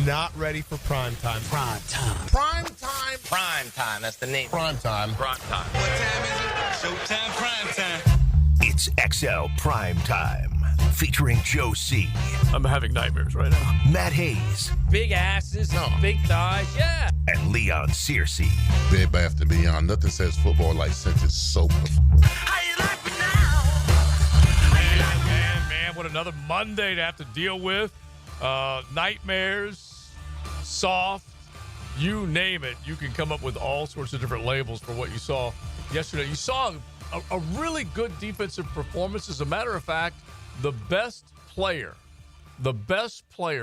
not ready for prime time. Prime time. Prime time. Prime time. That's the name. Prime time. Prime time. What time is it? Showtime prime time. It's XL Prime Time, featuring Joe C. I'm having nightmares right now. Matt Hayes. Big asses, big thighs, yeah. And Leon Searcy. Bed Bath & Beyond. Nothing says football like scented soap. How you like me now? Man, what another Monday to have to deal with. Nightmares, soft, you name it. You can come up with all sorts of different labels for what you saw yesterday. You saw a really good defensive performance. As a matter of fact, the best player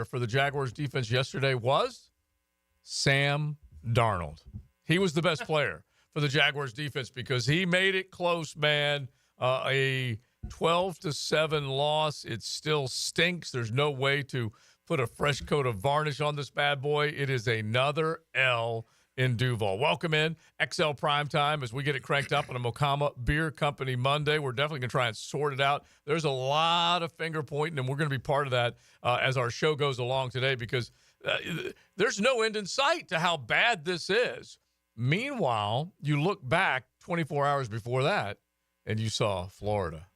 for the Jaguars defense yesterday was Sam Darnold. He was the best player for the Jaguars defense because he made it close, man. A 12-7 loss. It still stinks. There's no way to put a fresh coat of varnish on this bad boy. It is another L in Duval. Welcome in XL Primetime as we get it cranked up on a Mokama Beer Company Monday. We're definitely going to try and sort it out. There's a lot of finger pointing, and we're going to be part of that as our show goes along today because there's no end in sight to how bad this is. Meanwhile, you look back 24 hours before that, and you saw Florida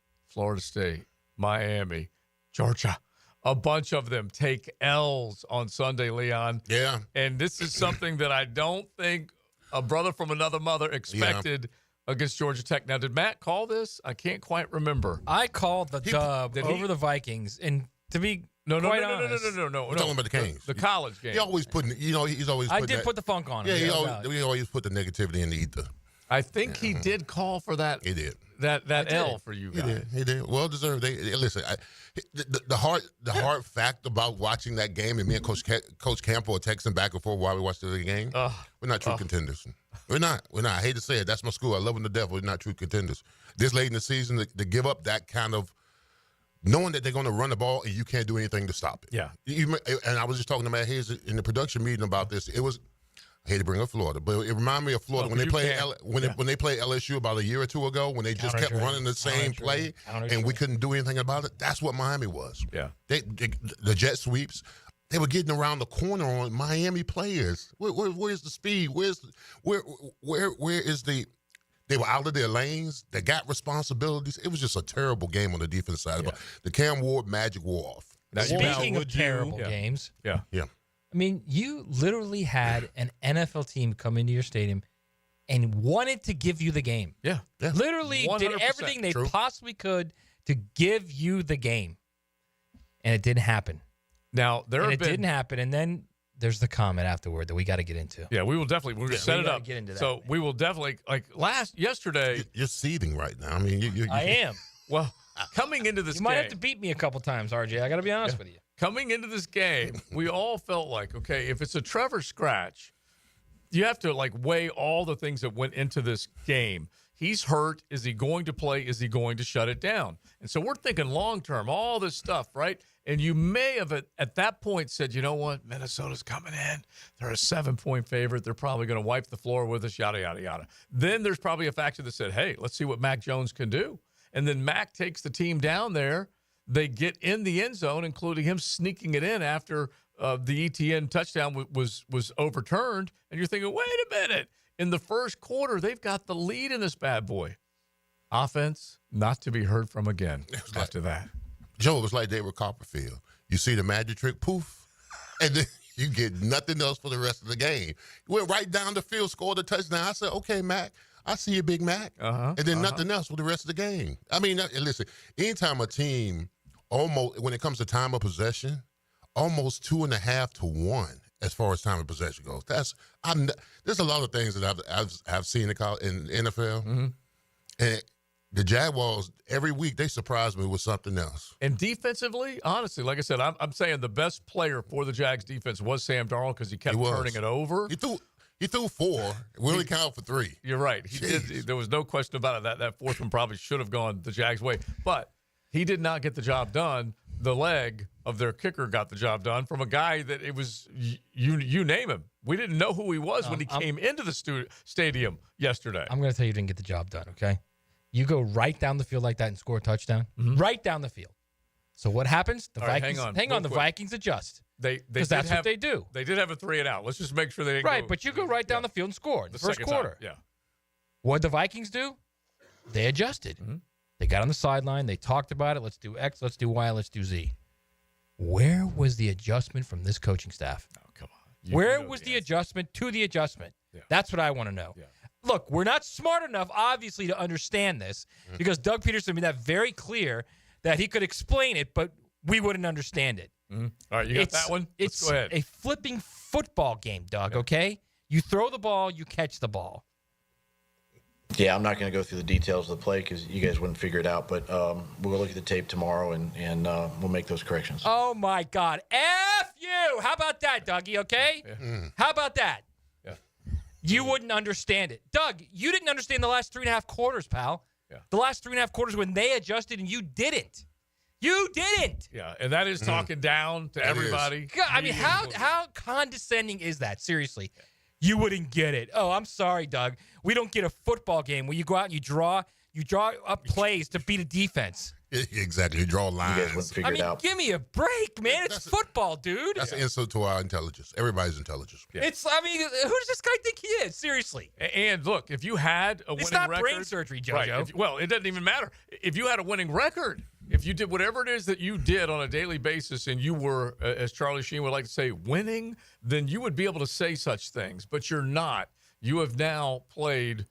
State, Miami, Georgia. A bunch of them take L's on Sunday, Leon. Yeah. And this is something that I don't think a brother from another mother expected against Georgia Tech. Now, did Matt call this? I can't quite remember. I called the dub over the Vikings, and to be quite honest, We're talking about the Canes. The college game. He always putting, he's always putting I did put the funk on him. Yeah, he always put the negativity in the ether. I think he did call for that. He did. That L for you guys. He did. Well deserved. Listen, the hard fact about watching that game, and me and Coach Campbell were texting back and forth while we watched the game. We're not true contenders. We're not. I hate to say it. That's my school. I love them to death. We're not true contenders. This late in the season, to give up that kind of knowing that they're going to run the ball and you can't do anything to stop it. Yeah. And I was just talking to Matt Hayes in the production meeting about this. It was. I hate to bring up Florida, but it reminded me of Florida when they played LSU about a year or two ago when they just kept running the same play and we couldn't do anything about it. That's what Miami was. Yeah, the jet sweeps, they were getting around the corner on Miami players. Where's the speed? Where is the? They were out of their lanes. They got responsibilities. It was just a terrible game on the defense side. But the Cam Ward magic wore off. Speaking of terrible games, yeah. I mean, you literally had an NFL team come into your stadium and wanted to give you the game. Yeah. Literally 100%. did everything they possibly could to give you the game. And it didn't happen. Now, it didn't happen. And then there's the comment afterward that we got to get into. Yeah, we will definitely. We're going to set it up. Get into that. So we will definitely, yesterday. You're seething right now. I mean, I am. Well, coming into this game. You might have to beat me a couple times, RJ. I got to be honest with you. Coming into this game, we all felt like, okay, if it's a Trevor scratch, you have to weigh all the things that went into this game. He's hurt. Is he going to play? Is he going to shut it down? And so we're thinking long-term, all this stuff, right? And you may have at that point said, you know what? Minnesota's coming in. They're a 7-point favorite. They're probably going to wipe the floor with us, yada, yada, yada. Then there's probably a factor that said, hey, let's see what Mac Jones can do. And then Mac takes the team down there. They get in the end zone, including him sneaking it in after the ETN touchdown was overturned. And you're thinking, wait a minute. In the first quarter, they've got the lead in this bad boy. Offense, not to be heard from again after that. Joe, it was like David Copperfield. You see the magic trick, poof, and then you get nothing else for the rest of the game. Went right down the field, scored a touchdown. I said, okay, Mac, I see you, Big Mac. And then nothing else for the rest of the game. I mean, listen, anytime a team almost, when it comes to time of possession, almost 2.5 to 1 as far as time of possession goes. There's a lot of things that I've seen in NFL. And the Jaguars, every week, they surprise me with something else. And defensively, honestly, like I said, I'm saying the best player for the Jags defense was Sam Darnold because he kept turning it over. He threw 4. We only counted for 3. You're right. He did. There was no question about it. That fourth one probably should have gone the Jags' way. But he did not get the job done. The leg of their kicker got the job done from a guy that it was, you name him. We didn't know who he was when he came into the stadium yesterday. I'm going to tell you, you didn't get the job done, okay? You go right down the field like that and score a touchdown, right down the field. So what happens? The All right, Vikings hang on, the real quick. Vikings adjust. Because that's what they do. They did have a 3 and out. Let's just make sure they didn't Right, go- but you go right down the field and score in the first second quarter. time. Yeah. What did the Vikings do? They adjusted. Mm-hmm. They got on the sideline. They talked about it. Let's do X, let's do Y, let's do Z. Where was the adjustment from this coaching staff? Oh, come on. Where You know was the answer. adjustment to the adjustment? Yeah. That's what I want to know. Yeah. Look, we're not smart enough, obviously, to understand this because Doug Peterson made that very clear that he could explain it, but we wouldn't understand it. Mm-hmm. All right, you got that one? Let's It's go ahead. a flipping football game, Doug, okay? You throw the ball, you catch the ball. Yeah, I'm not going to go through the details of the play because you guys wouldn't figure it out. But we'll look at the tape tomorrow and we'll make those corrections. Oh, my God. F you. How about that, Dougie, okay? How about that? Yeah. You wouldn't understand it. Doug, you didn't understand the last 3.5 quarters, pal. Yeah. The last 3.5 quarters when they adjusted and you didn't. You didn't. Yeah, and that is talking down to everybody. God, I mean, Me how included. condescending is that? Seriously. You wouldn't get it. Oh, I'm sorry, Doug. We don't get a football game where you go out and you draw up plays to beat a defense. Exactly. You draw You guys wouldn't lines. figure I mean, it out. give me a break, man. It's football, dude. That's an insult to our intelligence. Everybody's intelligence. Yeah. It's, I mean, who does this guy think he is? Seriously. And look, if you had a winning It's not record, brain surgery, JoJo. right? Well, it doesn't even matter. If you had a winning record, if you did whatever it is that you did on a daily basis, and you were, as Charlie Sheen would like to say, winning, then you would be able to say such things. But you're not. You have now played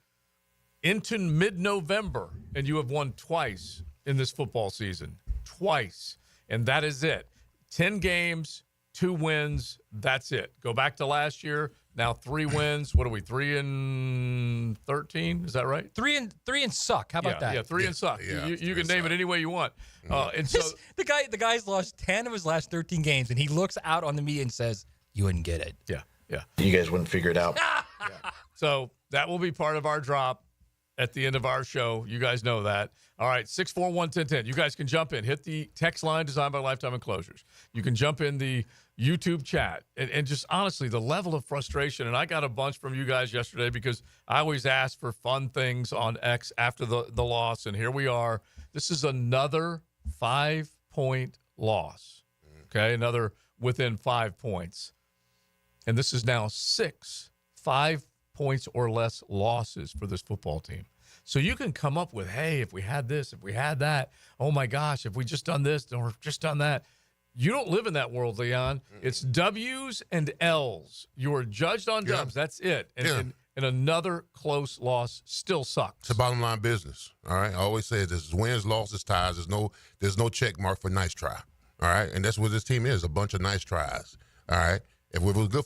into mid-November, and you have won twice in this football season. Twice. And that is it. 10 games, 2 wins. That's it. Go back to last year. Now 3 wins. What are we, 3-13? Is that right? 3 and suck. How about that? Yeah, 3 and suck. Yeah, you 3 can and name suck. it any way you want. And so The guy's lost 10 of his last 13 games, and he looks out on the media and says, "You wouldn't get it." yeah. You guys wouldn't figure it out. So that will be part of our drop at the end of our show. You guys know that. All right, 641-1010. You guys can jump in. Hit the text line designed by Lifetime Enclosures. You can jump in the YouTube chat. And just honestly, the level of frustration, and I got a bunch from you guys yesterday because I always ask for fun things on X after the loss, and here we are. This is another 5-point loss, okay? Another within 5 points. And this is now 6 5 points or less losses for this football team. So you can come up with, hey, if we had this, if we had that, oh my gosh, if we just done this or just done that. You don't live in that world, Leon. It's W's and L's. You are judged on Yeah. dubs. That's it. And, Yeah. and another close loss still sucks. It's a bottom line business. All right. I always say this: wins, losses, ties. There's no check mark for nice try. All right. And that's what this team is: a bunch of nice tries. All right. If we were good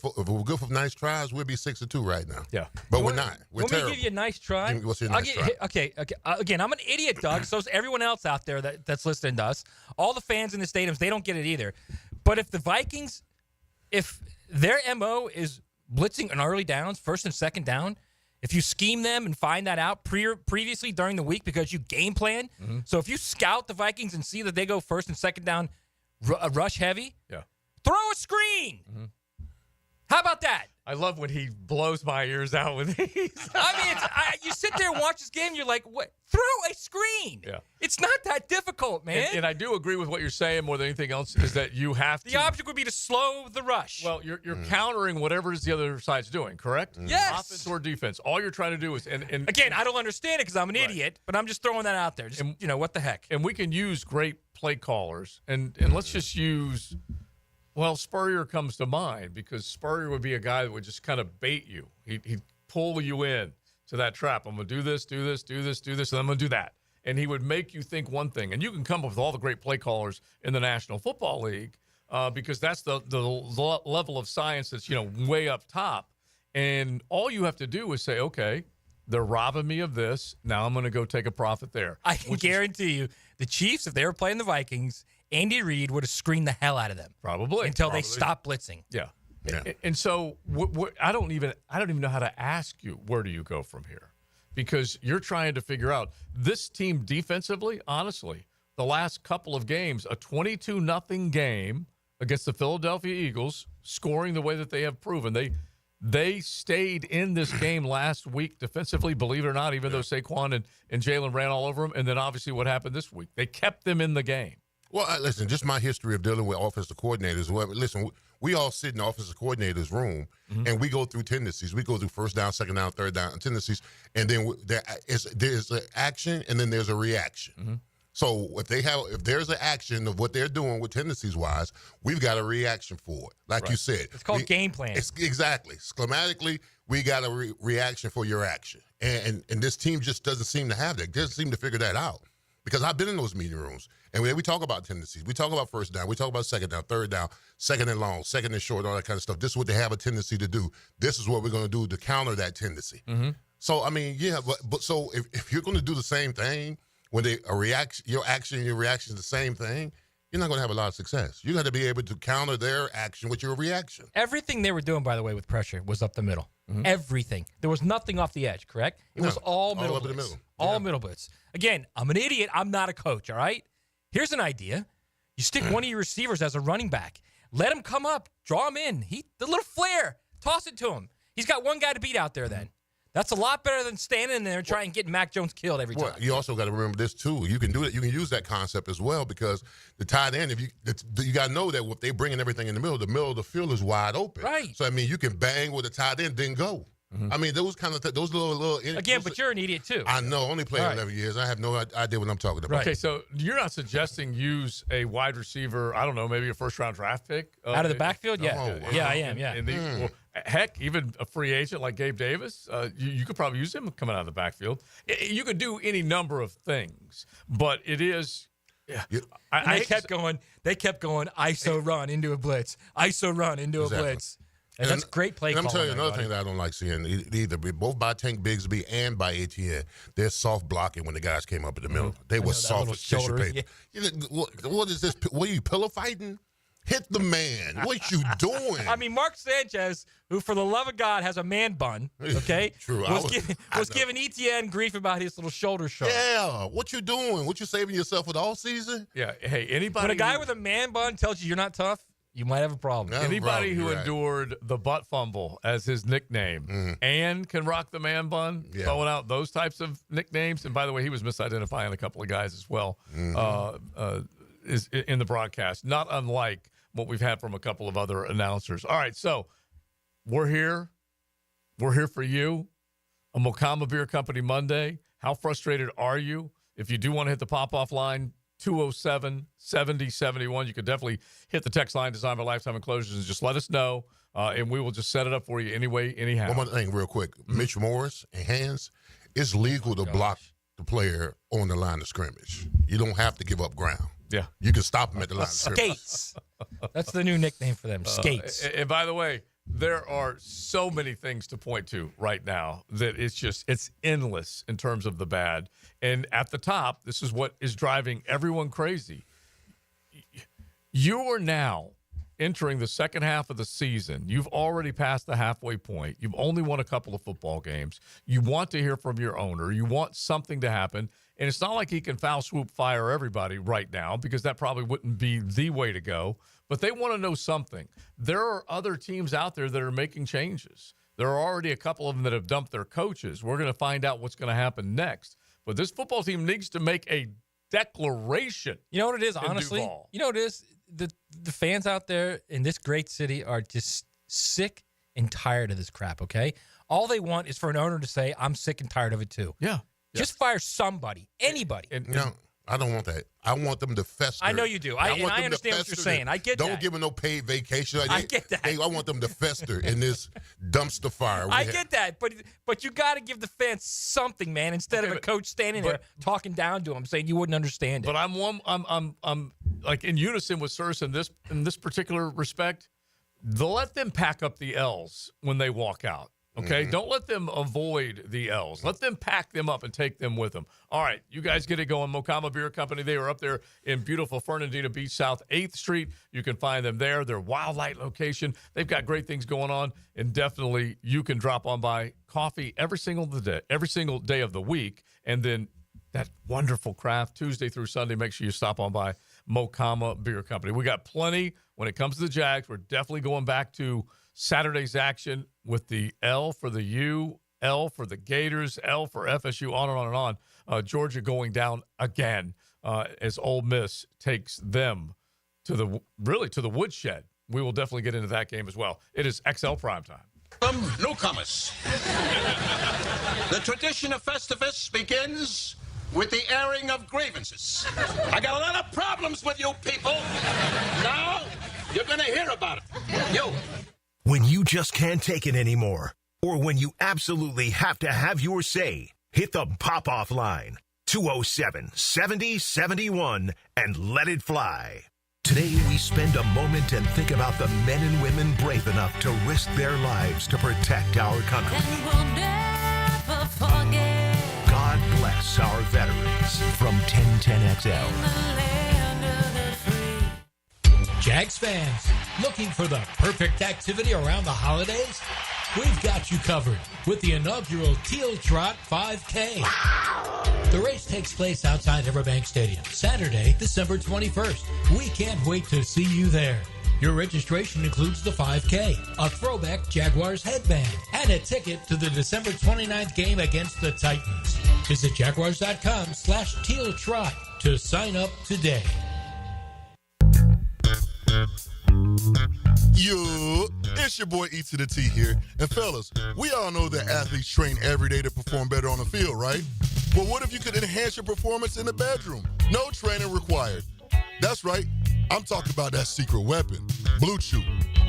for nice tries, we'd be 6-2 right now. Yeah. But we're not. We're Want me terrible. to give you a nice try? Give me- what's your I'll nice get- try? Okay. Again, I'm an idiot, Doug. So is everyone else out there that's listening to us. All the fans in the stadiums, they don't get it either. But if the Vikings, if their MO is blitzing on early downs, first and second down, if you scheme them and find that out previously during the week because you game plan, so if you scout the Vikings and see that they go first and second down, rush heavy, Yeah. throw a screen. How about that? I love when he blows my ears out with these. I mean, you sit there and watch this game, and you're like, "What? Throw a screen." Yeah. It's not that difficult, man. And I do agree with what you're saying more than anything else is that you have to. The object would be to slow the rush. Well, you're countering whatever it is the other side's doing, correct? Yes. Offense or defense. All you're trying to do is and again, I don't understand it because I'm an idiot, but I'm just throwing that out there. Just, what the heck? and we can use great play callers and let's just use. Well, Spurrier comes to mind because Spurrier would be a guy that would just kind of bait you. He'd pull you in to that trap. I'm going to do this, and I'm going to do that. And he would make you think one thing. And you can come up with all the great play callers in the National Football League because that's the level of science that's, way up top. And all you have to do is say, okay, they're robbing me of this. Now I'm going to go take a profit there. I can guarantee you, the Chiefs, if they were playing the Vikings, Andy Reid would have screened the hell out of them Probably. until they stopped blitzing. Yeah. Yeah. And so I don't even know how to ask you, where do you go from here? Because you're trying to figure out this team defensively, honestly, the last couple of games, a 22-0 game against the Philadelphia Eagles, scoring the way that they have proven. They stayed in this game last week defensively, believe it or not, even though Saquon and Jalen ran all over them. And then obviously what happened this week, they kept them in the game. Well, listen, just my history of dealing with offensive coordinators. Well, listen, we all sit in the offensive coordinator's room, and we go through tendencies. We go through first down, second down, third down tendencies, and then there's an action, and then there's a reaction. So if there's an action of what they're doing with tendencies wise, we've got a reaction for it. Like you said, It's called game plan. Exactly. Schematically, we got a reaction for your action, and this team just doesn't seem to have that. Doesn't seem to figure that out. Because I've been in those meeting rooms, and we talk about tendencies. We talk about first down. We talk about second down, third down, second and long, second and short, all that kind of stuff. This is what they have a tendency to do. This is what we're going to do to counter that tendency. So, I mean, yeah, but so if you're going to do the same thing when your action and your reaction is the same thing, you're not going to have a lot of success. You got to be able to counter their action with your reaction. Everything they were doing, by the way, with pressure was up the middle. Everything. There was nothing off the edge, correct? It was all middle up in the blitz. middle. All middle blitz. Again, I'm an idiot. I'm not a coach, all right? Here's an idea. You stick one of your receivers as a running back. Let him come up. Draw him in. The little flare. Toss it to him. He's got one guy to beat out there then. That's a lot better than standing there and trying to get Mac Jones killed every time. Well, you also got to remember this too. You can do it. You can use that concept as well because the tight end. You got to know that if they bringing everything in the middle of the field is wide open. Right. So I mean, you can bang with the tight end, then go. I mean, those kind of those little. Again, but you're an idiot too. I know. Only played 11 years. I have no idea what I'm talking about. Okay, so you're not suggesting use a wide receiver, I don't know, maybe a first-round draft pick? Out of the backfield? Yeah. Oh, wow. Yeah, I am, yeah. Well, heck, even a free agent like Gabe Davis, you could probably use him coming out of the backfield. You could do any number of things, but it is They kept going, ISO run into a blitz. ISO run into a blitz. And that's great play calling. calling. I'm telling you another thing that I don't like seeing either, both by Tank Bigsby and by Etienne. They're soft blocking when the guys came up in the middle. They were soft as tissue paper. Yeah. What is this? What are you, pillow fighting? Hit the man. What you doing? I mean, Mark Sanchez, who for the love of God has a man bun, okay, True. was giving Etienne grief about his little shoulder shrug. Yeah. What you doing? What you saving yourself with all season? Yeah. Hey, anybody. When a guy with a man bun tells you you're not tough, you might have a problem. Anybody who endured the butt fumble as his nickname and can rock the man bun, throwing out those types of nicknames. And by the way, he was misidentifying a couple of guys as well is in the broadcast, not unlike what we've had from a couple of other announcers. All right, so we're here. We're here for you. A Mocama Beer Company Monday. How frustrated are you? If you do want to hit the pop-off line, 207-7071. You could definitely hit the text line, Design by Lifetime Enclosures, and just let us know, and we will just set it up for you anyway, anyhow. One more thing real quick. Mitch Morris and hands, it's legal to block the player on the line of scrimmage. You don't have to give up ground. Yeah. You can stop them at the line of scrimmage. Skates. That's the new nickname for them, skates. And by the way, there are so many things to point to right now that it's endless in terms of the bad. And at the top, this is what is driving everyone crazy. You are now entering the second half of the season. You've already passed the halfway point. You've only won a couple of football games. You want to hear from your owner. You want something to happen. And it's not like he can foul swoop fire everybody right now because that probably wouldn't be the way to go. But they want to know something. There are other teams out there that are making changes. There are already a couple of them that have dumped their coaches. We're going to find out what's going to happen next. But this football team needs to make a declaration. You know what it is, honestly? Duval. You know what it is? The fans out there in this great city are just sick and tired of this crap, okay? All they want is for an owner to say, I'm sick and tired of it too. Yeah. Just fire somebody, anybody. No, I don't want that. I want them to fester. I know you do. I understand what you're saying. I get that. Don't give them no paid vacation. I get that. I want them to fester in this dumpster fire. I get that, but you got to give the fans something, man. Instead of a coach standing there talking down to them, saying you wouldn't understand it. But I'm like in unison with Searcy in this particular respect. Let them pack up the L's when they walk out. Okay, Don't let them avoid the L's. Let them pack them up and take them with them. All right, you guys get it going. Mocama Beer Company, they are up there in beautiful Fernandina Beach, South 8th Street. You can find them there. Their Wildlight location. They've got great things going on, and definitely you can drop on by coffee every single day of the week, and then that wonderful craft Tuesday through Sunday. Make sure you stop on by Mocama Beer Company. We got plenty when it comes to the Jags. We're definitely going back to Saturday's action with the L for the U, L for the Gators, L for FSU, on and on and on. Georgia going down again. as Ole Miss takes them to the woodshed. We will definitely get into that game as well. It is XL Primetime. Newcomers. The tradition of Festivus begins with the airing of grievances. I got a lot of problems with you people. Now, you're going to hear about it. You. When you just can't take it anymore, or when you absolutely have to have your say, hit the pop-off line, 207-70-71, and let it fly. Today, we spend a moment and think about the men and women brave enough to risk their lives to protect our country. And we'll never forget. God bless our veterans from 1010XL. Jags fans, looking for the perfect activity around the holidays? We've got you covered with the inaugural Teal Trot 5K. The race takes place outside Everbank Stadium, Saturday, December 21st. We can't wait to see you there. Your registration includes the 5K, a throwback Jaguars headband, and a ticket to the December 29th game against the Titans. Visit jaguars.com/Teal Trot to sign up today. Yo, it's your boy E to the T here. And fellas, we all know that athletes train every day to perform better on the field, right? But what if you could enhance your performance in the bedroom? No training required. That's right. I'm talking about that secret weapon, Blue Chew.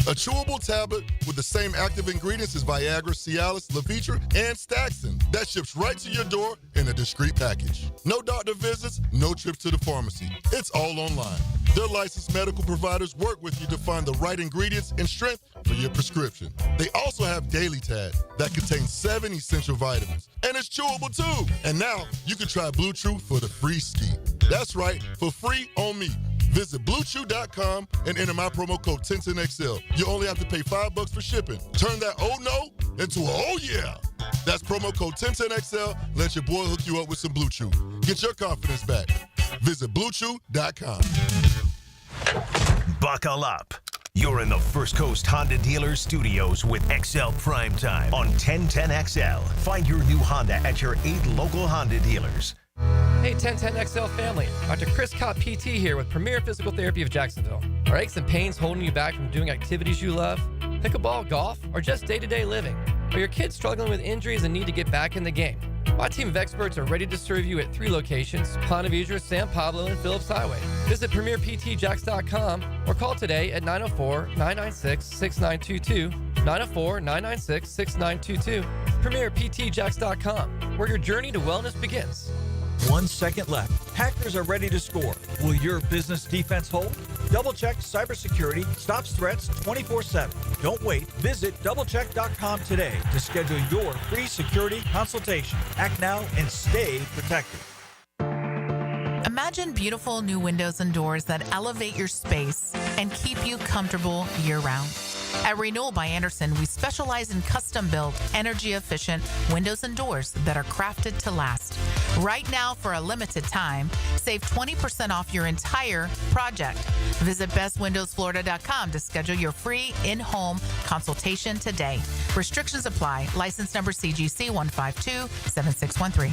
A chewable tablet with the same active ingredients as Viagra, Cialis, Levitra, and Staxin that ships right to your door in a discreet package. No doctor visits, no trips to the pharmacy. It's all online. Their licensed medical providers work with you to find the right ingredients and strength for your prescription. They also have Daily Tad that contains 7 essential vitamins. And it's chewable too. And now you can try Blue Chew for the free ski. That's right, for free on me. Visit BlueChew.com and enter my promo code 1010XL. You only have to pay $5 for shipping. Turn that oh no into a oh yeah. That's promo code 1010XL. Let your boy hook you up with some Blue Chew. Get your confidence back. Visit BlueChew.com. Buckle up. You're in the First Coast Honda Dealers Studios with XL Primetime on 1010XL. Find your new Honda at your 8 local Honda dealers. Hey 1010XL family, Dr. Chris Cott PT here with Premier Physical Therapy of Jacksonville. Are aches and pains holding you back from doing activities you love? Pickleball, golf, or just day-to-day living? Are your kids struggling with injuries and need to get back in the game? My team of experts are ready to serve you at 3 locations, Ponte Vedra, San Pablo, and Phillips Highway. Visit PremierPTJax.com or call today at 904-996-6922, 904-996-6922, PremierPTJax.com, where your journey to wellness begins. 1 second left. Hackers are ready to score. Will your business defense hold? Double-check cybersecurity stops threats 24/7. Don't wait. Visit doublecheck.com today to schedule your free security consultation. Act now and stay protected. Imagine beautiful new windows and doors that elevate your space and keep you comfortable year-round. At Renewal by Andersen, we specialize in custom-built, energy-efficient windows and doors that are crafted to last. Right now, for a limited time, save 20% off your entire project. Visit bestwindowsflorida.com to schedule your free in-home consultation today. Restrictions apply. License number CGC 1527613.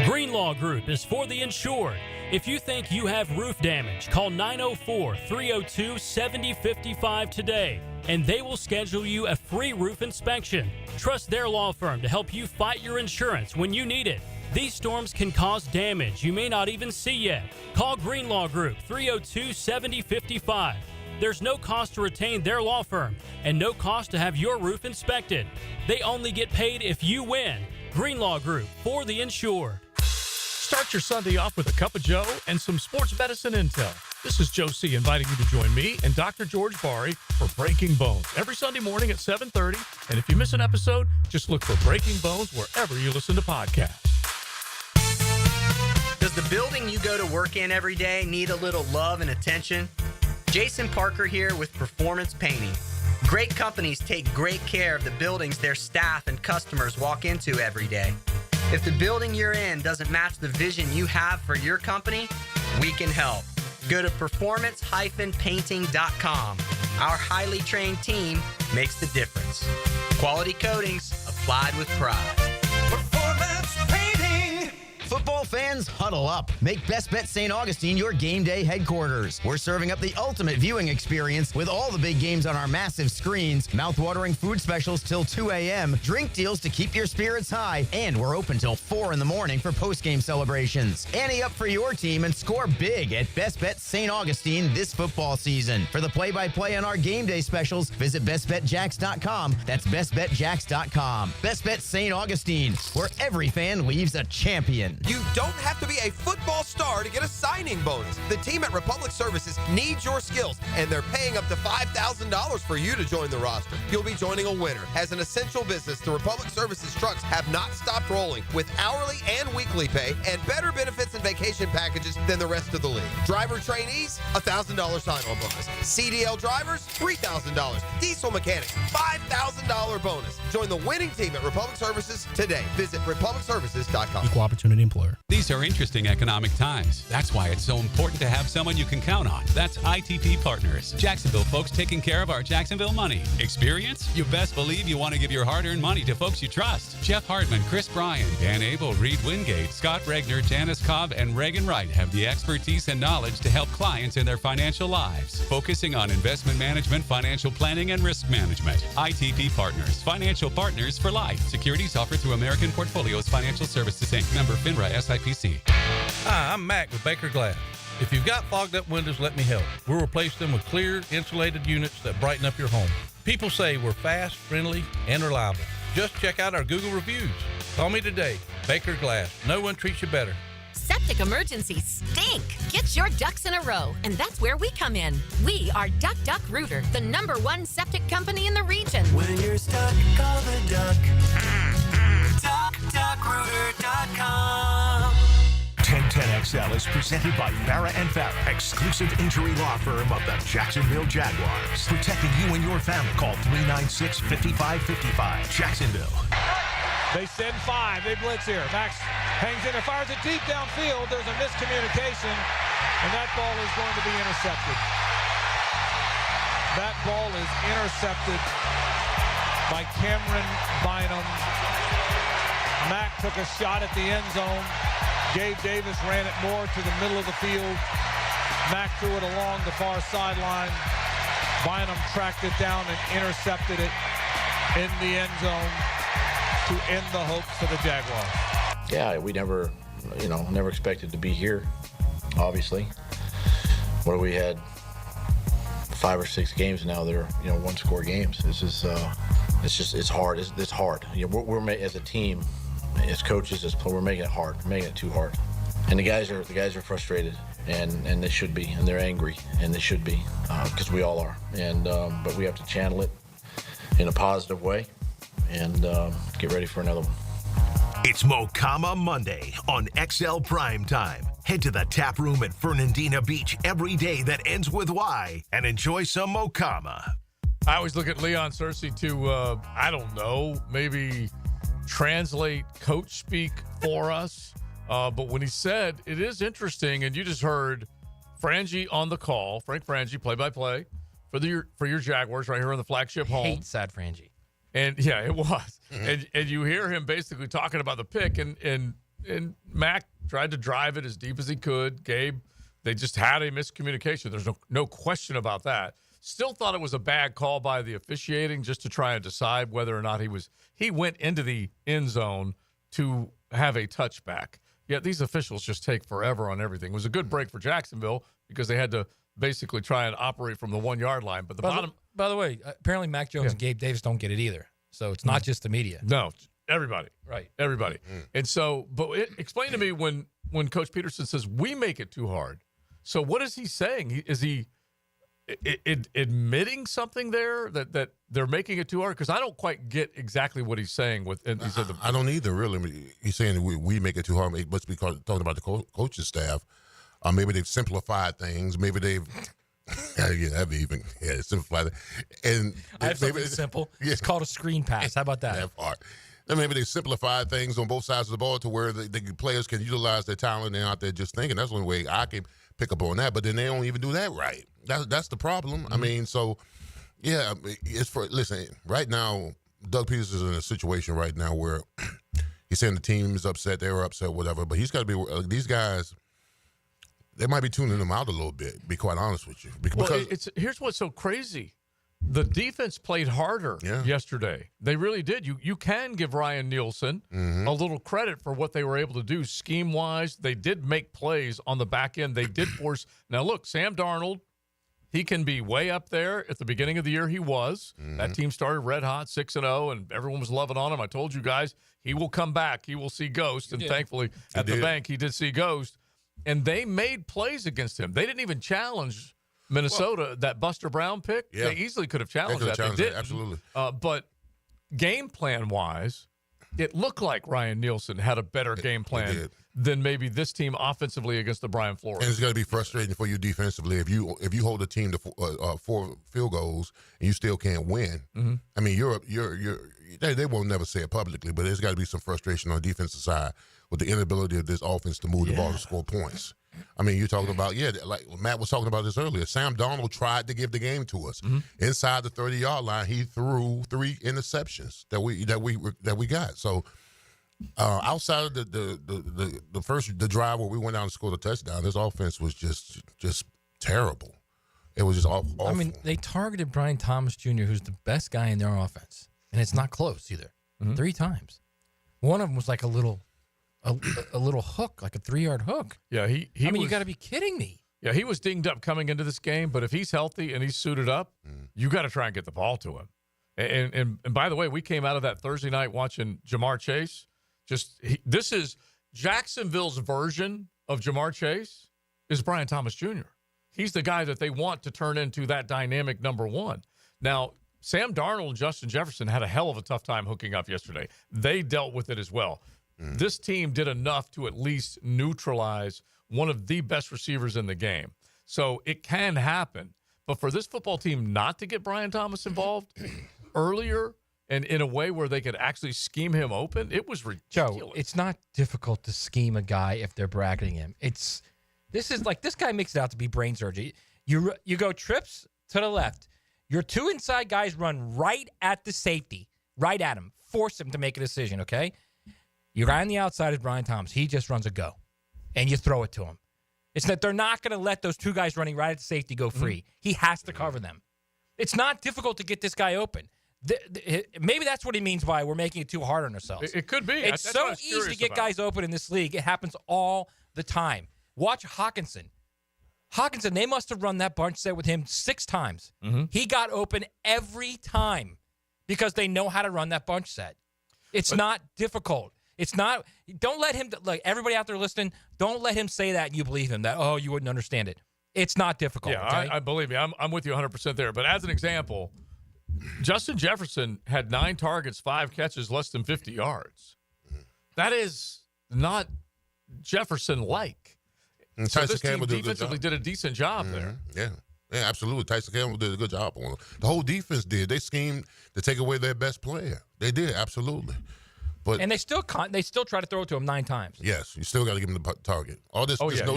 Greenlaw Group is for the insured. If you think you have roof damage, call 904-302-7055 today, and they will schedule you a free roof inspection. Trust their law firm to help you fight your insurance when you need it. These storms can cause damage you may not even see yet. Call Greenlaw Group 302-7055. There's no cost to retain their law firm and no cost to have your roof inspected. They only get paid if you win. Greenlaw Group, for the insured. Start your Sunday off with a cup of Joe and some sports medicine intel. This is Joe C. inviting you to join me and Dr. George Bari for Breaking Bones every Sunday morning at 7:30. And if you miss an episode, just look for Breaking Bones wherever you listen to podcasts. Does the building you go to work in every day need a little love and attention? Jason Parker here with Performance Painting. Great companies take great care of the buildings their staff and customers walk into every day. If the building you're in doesn't match the vision you have for your company, we can help. Go to performance-painting.com. Our highly trained team makes the difference. Quality coatings applied with pride. Performance Painting. Football fans, huddle up. Make Best Bet St. Augustine your game day headquarters. We're serving up the ultimate viewing experience with all the big games on our massive screens, mouth-watering food specials till 2 a.m., drink deals to keep your spirits high, and we're open till 4 in the morning for post-game celebrations. Ante up for your team and score big at Best Bet St. Augustine this football season. For the play-by-play on our game day specials, visit bestbetjacks.com. That's bestbetjacks.com. Best Bet St. Augustine, where every fan leaves a champion. You don't have to be a football star to get a signing bonus. The team at Republic Services needs your skills, and they're paying up to $5,000 for you to join the roster. You'll be joining a winner. As an essential business, the Republic Services trucks have not stopped rolling with hourly and weekly pay and better benefits and vacation packages than the rest of the league. Driver trainees, $1,000 sign-on bonus. CDL drivers, $3,000. Diesel mechanics, $5,000 bonus. Join the winning team at Republic Services today. Visit republicservices.com. Equal opportunity employer. These are interesting economic times. That's why it's so important to have someone you can count on. That's ITP Partners. Jacksonville folks taking care of our Jacksonville money. Experience? You best believe you want to give your hard-earned money to folks you trust. Jeff Hartman, Chris Bryan, Dan Abel, Reed Wingate, Scott Regner, Janice Cobb, and Reagan Wright have the expertise and knowledge to help clients in their financial lives, focusing on investment management, financial planning, and risk management. ITP Partners. Financial partners for life. Securities offered through American Portfolios Financial Services, Inc. Member FINRA SIPC. Hi, I'm Mac with Baker Glass. If you've got fogged up windows, let me help. We'll replace them with clear, insulated units that brighten up your home. People say we're fast, friendly, and reliable. Just check out our Google reviews. Call me today. Baker Glass. No one treats you better. Septic emergencies stink. Get your ducks in a row, and that's where we come in. We are Duck Duck Rooter, the #1 septic company in the region. When you're stuck, call the duck. DuckDuckRooter.com. 1010XL is presented by Farah & Farah, exclusive injury law firm of the Jacksonville Jaguars. Protecting you and your family. Call 396-5555. Jacksonville. They send 5. They blitz here. Max hangs in and fires it deep downfield. There's a miscommunication, and that ball is going to be intercepted. That ball is intercepted by Cameron Bynum. Mack took a shot at the end zone. Gabe Davis ran it more to the middle of the field. Mack threw it along the far sideline. Bynum tracked it down and intercepted it in the end zone to end the hopes of the Jaguars. Yeah, we never expected to be here, obviously. What we had 5 or 6 games now that are, one-score games. This is, it's hard. It's hard. We're as a team, as coaches, we're making it hard. We're making it too hard. And the guys are frustrated, and they should be, and they're angry, and they should be, because we all are. And but we have to channel it in a positive way and get ready for another one. It's Mocama Monday on XL Primetime. Head to the tap room at Fernandina Beach every day that ends with Y and enjoy some Mocama. I always look at Leon Searcy to, maybe translate coach speak for us. But when he said, it is interesting, and you just heard Frangie on the call, Frank Frangie, play-by-play for your Jaguars right here on the flagship home. Hate sad Frangie. And yeah, it was. Mm-hmm. And you hear him basically talking about the pick, and Mac tried to drive it as deep as he could. Gabe, they just had a miscommunication. There's no question about that. Still thought it was a bad call by the officiating just to try and decide whether or not he went into the end zone to have a touchback. Yet these officials just take forever on everything. It was a good break for Jacksonville because they had to basically try and operate from the 1-yard line. But By the way, apparently Mac Jones and Gabe Davis don't get it either. So it's not just the media. No, everybody. Right. Everybody. And so, explain to me when Coach Peterson says we make it too hard. So what is he saying? Is he admitting something there that they're making it too hard? Because I don't quite get exactly what he's saying. I don't either, really. He's saying we make it too hard. It must be talking about the coaching staff. Maybe they've simplified things. Maybe they've simplified it. And I have something simple. Yeah. It's called a screen pass. How about that? That part. And maybe they simplified things on both sides of the ball to where the players can utilize their talent. They're out there just thinking. That's the only way I can pick up on that. But then they don't even do that right. That's the problem. Mm-hmm. I mean, so, yeah, listen, right now, Doug Peters is in a situation right now where He's saying the team is upset, they were upset, whatever. But he's got to be these guys. They might be tuning them out a little bit. To be quite honest with you, because here's what's so crazy. The defense played harder yesterday. They really did. You can give Ryan Nielsen a little credit for what they were able to do scheme-wise. They did make plays on the back end. They did force. Now, look, Sam Darnold, he can be way up there. At the beginning of the year, he was. That team started red hot, 6-0, and everyone was loving on him. I told you guys, he will come back. He will see Ghost. And thankfully, at the bank, he did see Ghost. And they made plays against him. They didn't even challenge Minnesota, that Buster Brown pick, they easily could have challenged that. They did. Absolutely. But game plan-wise, it looked like Ryan Nielsen had a better game plan than maybe this team offensively against the Brian Flores. And it's going to be frustrating for you defensively if you hold a team to 4 field goals and you still can't win. I mean, they won't never say it publicly, but there's got to be some frustration on the defensive side with the inability of this offense to move the ball to score points. I mean, you're talking about, like Matt was talking about this earlier. Sam Darnold tried to give the game to us. Inside the 30-yard line, he threw 3 interceptions that we got. So outside of the drive where we went down and scored a touchdown, this offense was just terrible. It was just awful. I mean, they targeted Brian Thomas Jr., who's the best guy in their offense, and it's not close either. 3 times. One of them was like a little hook, like a 3-yard hook. Yeah, you got to be kidding me. Yeah, he was dinged up coming into this game, but if he's healthy and he's suited up, you got to try and get the ball to him. And by the way, we came out of that Thursday night watching Jamar Chase. This is Jacksonville's version of Jamar Chase is Brian Thomas Jr. He's the guy that they want to turn into that dynamic number 1. Now, Sam Darnold and Justin Jefferson had a hell of a tough time hooking up yesterday. They dealt with it as well. This team did enough to at least neutralize one of the best receivers in the game. So it can happen. But for this football team not to get Brian Thomas involved earlier and in a way where they could actually scheme him open, it was ridiculous. Joe, it's not difficult to scheme a guy if they're bracketing him. This guy makes it out to be brain surgery. You go trips to the left. Your 2 inside guys run right at the safety, right at him. Force him to make a decision, okay? Your guy on the outside is Brian Thomas. He just runs a go, and you throw it to him. It's that they're not going to let those 2 guys running right at the safety go free. He has to cover them. It's not difficult to get this guy open. Maybe that's what he means by we're making it too hard on ourselves. It could be. It's so easy to get guys open in this league. It happens all the time. Watch Hawkinson. They must have run that bunch set with him 6 times. He got open every time because they know how to run that bunch set. It's not difficult. It's not. Don't let him. Like everybody out there listening, don't let him say that and you believe him. That you wouldn't understand it. It's not difficult. Yeah, okay? I believe you. I'm with you 100% there. But as an example, Justin Jefferson had 9 targets, 5 catches, less than 50 yards. That is not Jefferson-like. And so Tyson this team Campbell defensively did a decent job there. Yeah, absolutely. Tyson Campbell did a good job on it. The whole defense did. They schemed to take away their best player. They did, absolutely. And they still try to throw it to him 9 times. Yes, you still got to give him the target. All this, shit.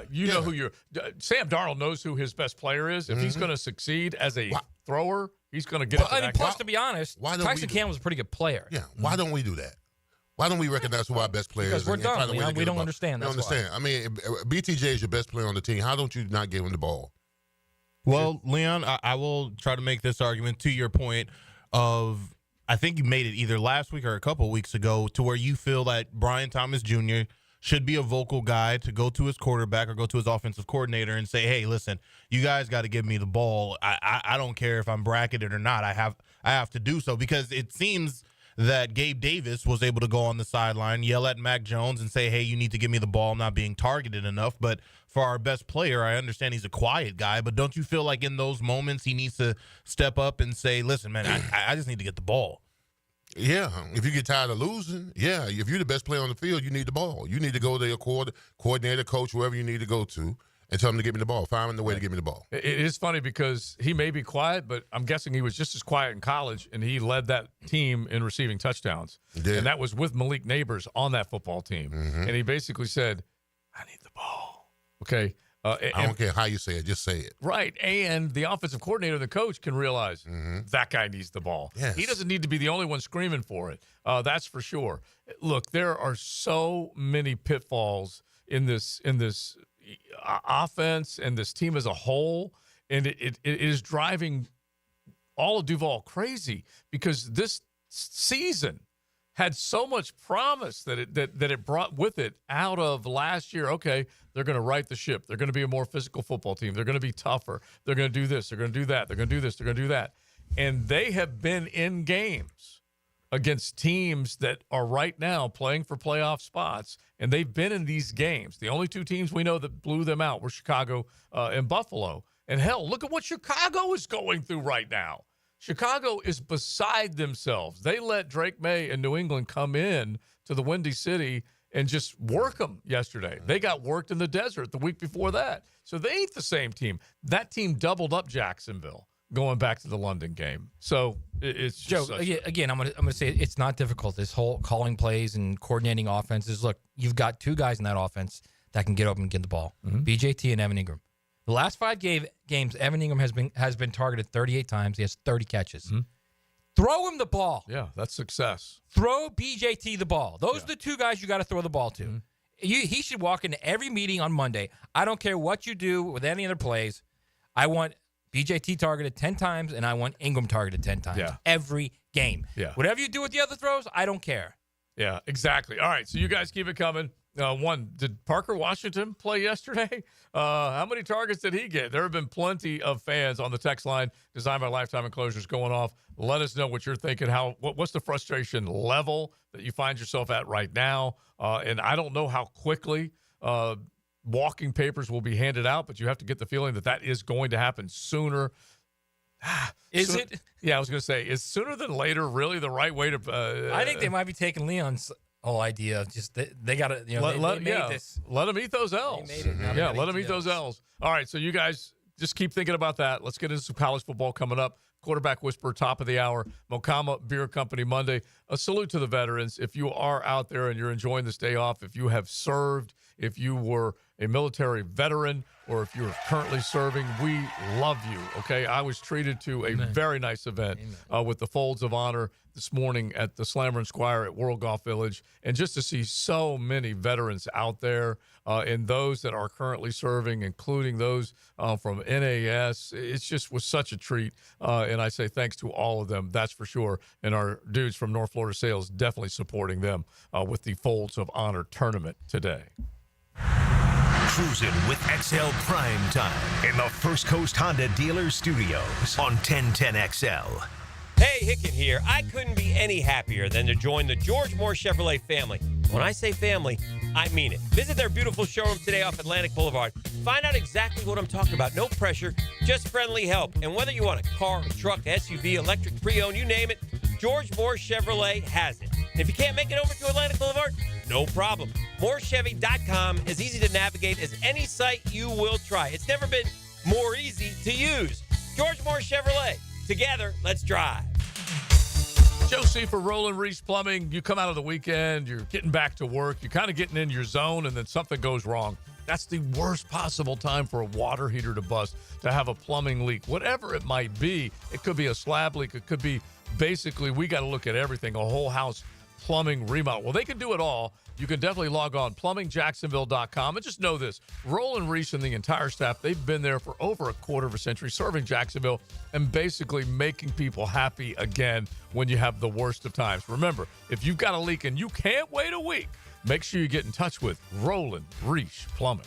You know who Sam Darnold knows who his best player is. If he's going to succeed as a thrower, he's going to get it. Plus, to be honest, Tyson Campbell's a pretty good player. Yeah. Why don't we do that? Why don't we recognize who our best player is? Because we're dumb. We don't understand. We understand. I mean, BTJ is your best player on the team. How don't you not give him the ball? Well, Leon, I will try to make this argument to your point of I think you made it either last week or a couple weeks ago to where you feel that Brian Thomas Jr. should be a vocal guy to go to his quarterback or go to his offensive coordinator and say, hey, listen, you guys got to give me the ball. I don't care if I'm bracketed or not. I have to do so because it seems that Gabe Davis was able to go on the sideline, yell at Mac Jones and say, hey, you need to give me the ball. I'm not being targeted enough. But for our best player, I understand he's a quiet guy, but don't you feel like in those moments he needs to step up and say, listen, man, I just need to get the ball? Yeah, if you get tired of losing, if you're the best player on the field, you need the ball. You need to go to your coordinator, coach, whoever you need to go to, and tell him to give me the ball. Find the way to give me the ball. It is funny because he may be quiet, but I'm guessing he was just as quiet in college, and he led that team in receiving touchdowns. And that was with Malik Neighbors on that football team. And he basically said, I need the ball. Okay, I don't care how you say it, just say it. Right, and the offensive coordinator, the coach, can realize that guy needs the ball. Yes. He doesn't need to be the only one screaming for it. That's for sure. Look, there are so many pitfalls in this offense and this team as a whole, and it is driving all of Duval crazy because this season had so much promise that it brought with it out of last year. Okay, they're going to right the ship. They're going to be a more physical football team. They're going to be tougher. They're going to do this. They're going to do that. They're going to do this. They're going to do that. And they have been in games against teams that are right now playing for playoff spots, and they've been in these games. The only two teams we know that blew them out were Chicago and Buffalo. And hell, look at what Chicago is going through right now. Chicago is beside themselves. They let Drake May and New England come in to the Windy City and just work them yesterday. They got worked in the desert the week before that. So they ain't the same team. That team doubled up Jacksonville going back to the London game. So it's just Joe, again, I'm gonna say it's not difficult. This whole calling plays and coordinating offenses. Look, you've got two guys in that offense that can get open and get the ball. BJT and Evan Ingram. The last 5 games, Evan Ingram has been targeted 38 times. He has 30 catches. Throw him the ball. Yeah, that's success. Throw BJT the ball. Those are the two guys you got to throw the ball to. He should walk into every meeting on Monday. I don't care what you do with any other plays. I want BJT targeted 10 times, and I want Ingram targeted 10 times. Every game. Whatever you do with the other throws, I don't care. Yeah, exactly. All right, so you guys keep it coming. Did Parker Washington play yesterday? How many targets did he get? There have been plenty of fans on the text line, Designed by Lifetime Enclosures, going off. Let us know what you're thinking. What's the frustration level that you find yourself at right now? And I don't know how quickly walking papers will be handed out, but you have to get the feeling that is going to happen sooner. Is it? Yeah, I was going to say, is sooner than later really the right way to I think they might be taking Leon's whole idea of just they got to, they made this. Let them eat those L's. Let them eat those L's. All right, so you guys just keep thinking about that. Let's get into some college football coming up. Quarterback Whisperer, top of the hour. Mokama Beer Company Monday. A salute to the veterans. If you are out there and you're enjoying this day off, if you have served, if you were a military veteran, or if you're currently serving, we love you, okay? I was treated to a very nice event with the Folds of Honor this morning at the Slammer and Squire at World Golf Village. And just to see so many veterans out there and those that are currently serving, including those from NAS, it just was such a treat. And I say thanks to all of them, that's for sure. And our dudes from North Florida Sales definitely supporting them with the Folds of Honor tournament today. Cruising with XL Prime Time in the First Coast Honda Dealer Studios on 1010XL. Hey, Hicken here. I couldn't be any happier than to join the George Moore Chevrolet family. When I say family, I mean it. Visit their beautiful showroom today off Atlantic Boulevard. Find out exactly what I'm talking about. No pressure, just friendly help. And whether you want a car, a truck, SUV, electric, pre-owned, you name it, George Moore Chevrolet has it. And if you can't make it over to Atlantic Boulevard, no problem. MooreChevy.com is easy to navigate as any site you will try. It's never been more easy to use. George Moore Chevrolet. Together, let's drive. Josie for Roland Reese Plumbing. You come out of the weekend, you're getting back to work, you're kind of getting in your zone, and then something goes wrong. That's the worst possible time for a water heater to bust, to have a plumbing leak, whatever it might be. It could be a slab leak. It could be basically, we got to look at everything, a whole house plumbing remodel. Well, they can do it all. You can definitely log on, plumbingjacksonville.com. And just know this, Roland Reese and the entire staff, they've been there for over a quarter of a century, serving Jacksonville and basically making people happy again when you have the worst of times. Remember, if you've got a leak and you can't wait a week, make sure you get in touch with Roland Reese Plumbing.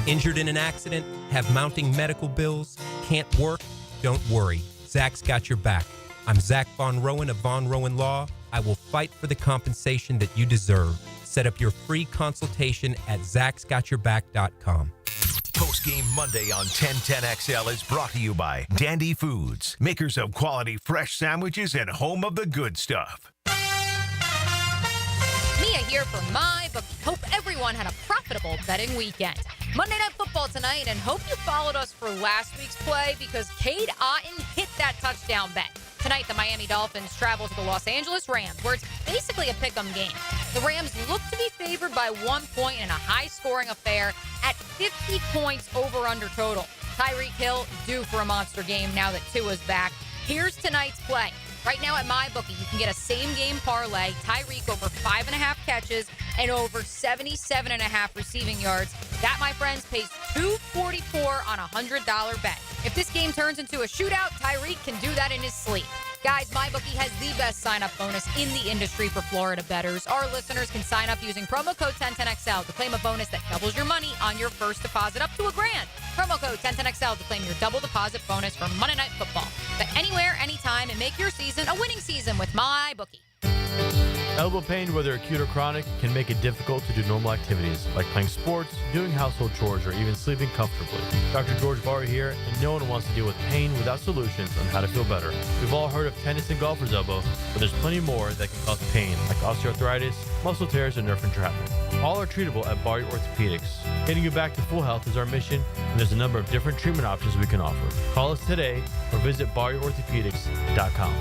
Injured in an accident? Have mounting medical bills? Can't work? Don't worry. Zach's got your back. I'm Zach Von Rowan of Von Rowan Law. I will fight for the compensation that you deserve. Set up your free consultation at zachsgotyourback.com. Post-game Monday on 1010XL is brought to you by Dandy Foods, makers of quality fresh sandwiches and home of the good stuff. Mia here for my bookie. Hope everyone had a profitable betting weekend. Monday Night Football tonight, and hope you followed us for last week's play because Cade Otton hit that touchdown bet. Tonight, the Miami Dolphins travel to the Los Angeles Rams, where it's basically a pick'em game. The Rams look to be favored by 1 point in a high-scoring affair at 50 points over-under total. Tyreek Hill due for a monster game now that Tua's back. Here's tonight's play. Right now at MyBookie, you can get a same-game parlay, Tyreek over 5.5 catches and over 77.5 receiving yards. That, my friends, pays $244 on a $100 bet. If this game turns into a shootout, Tyreek can do that in his sleep. Guys, MyBookie has the best sign-up bonus in the industry for Florida bettors. Our listeners can sign up using promo code 1010XL to claim a bonus that doubles your money on your first deposit up to $1,000. Promo code 1010XL to claim your double deposit bonus for Monday Night Football. Bet anywhere, anytime, and make your season a winning season with MyBookie. Elbow pain, whether acute or chronic, can make it difficult to do normal activities like playing sports, doing household chores, or even sleeping comfortably. Dr. George Barr here, and no one wants to deal with pain without solutions on how to feel better. We've all heard of tennis and golfer's elbow, but there's plenty more that can cause pain, like osteoarthritis, muscle tears, and nerve entrapment. All are treatable at Barr Orthopedics. Getting you back to full health is our mission, and there's a number of different treatment options we can offer. Call us today or visit barrorthopedics.com.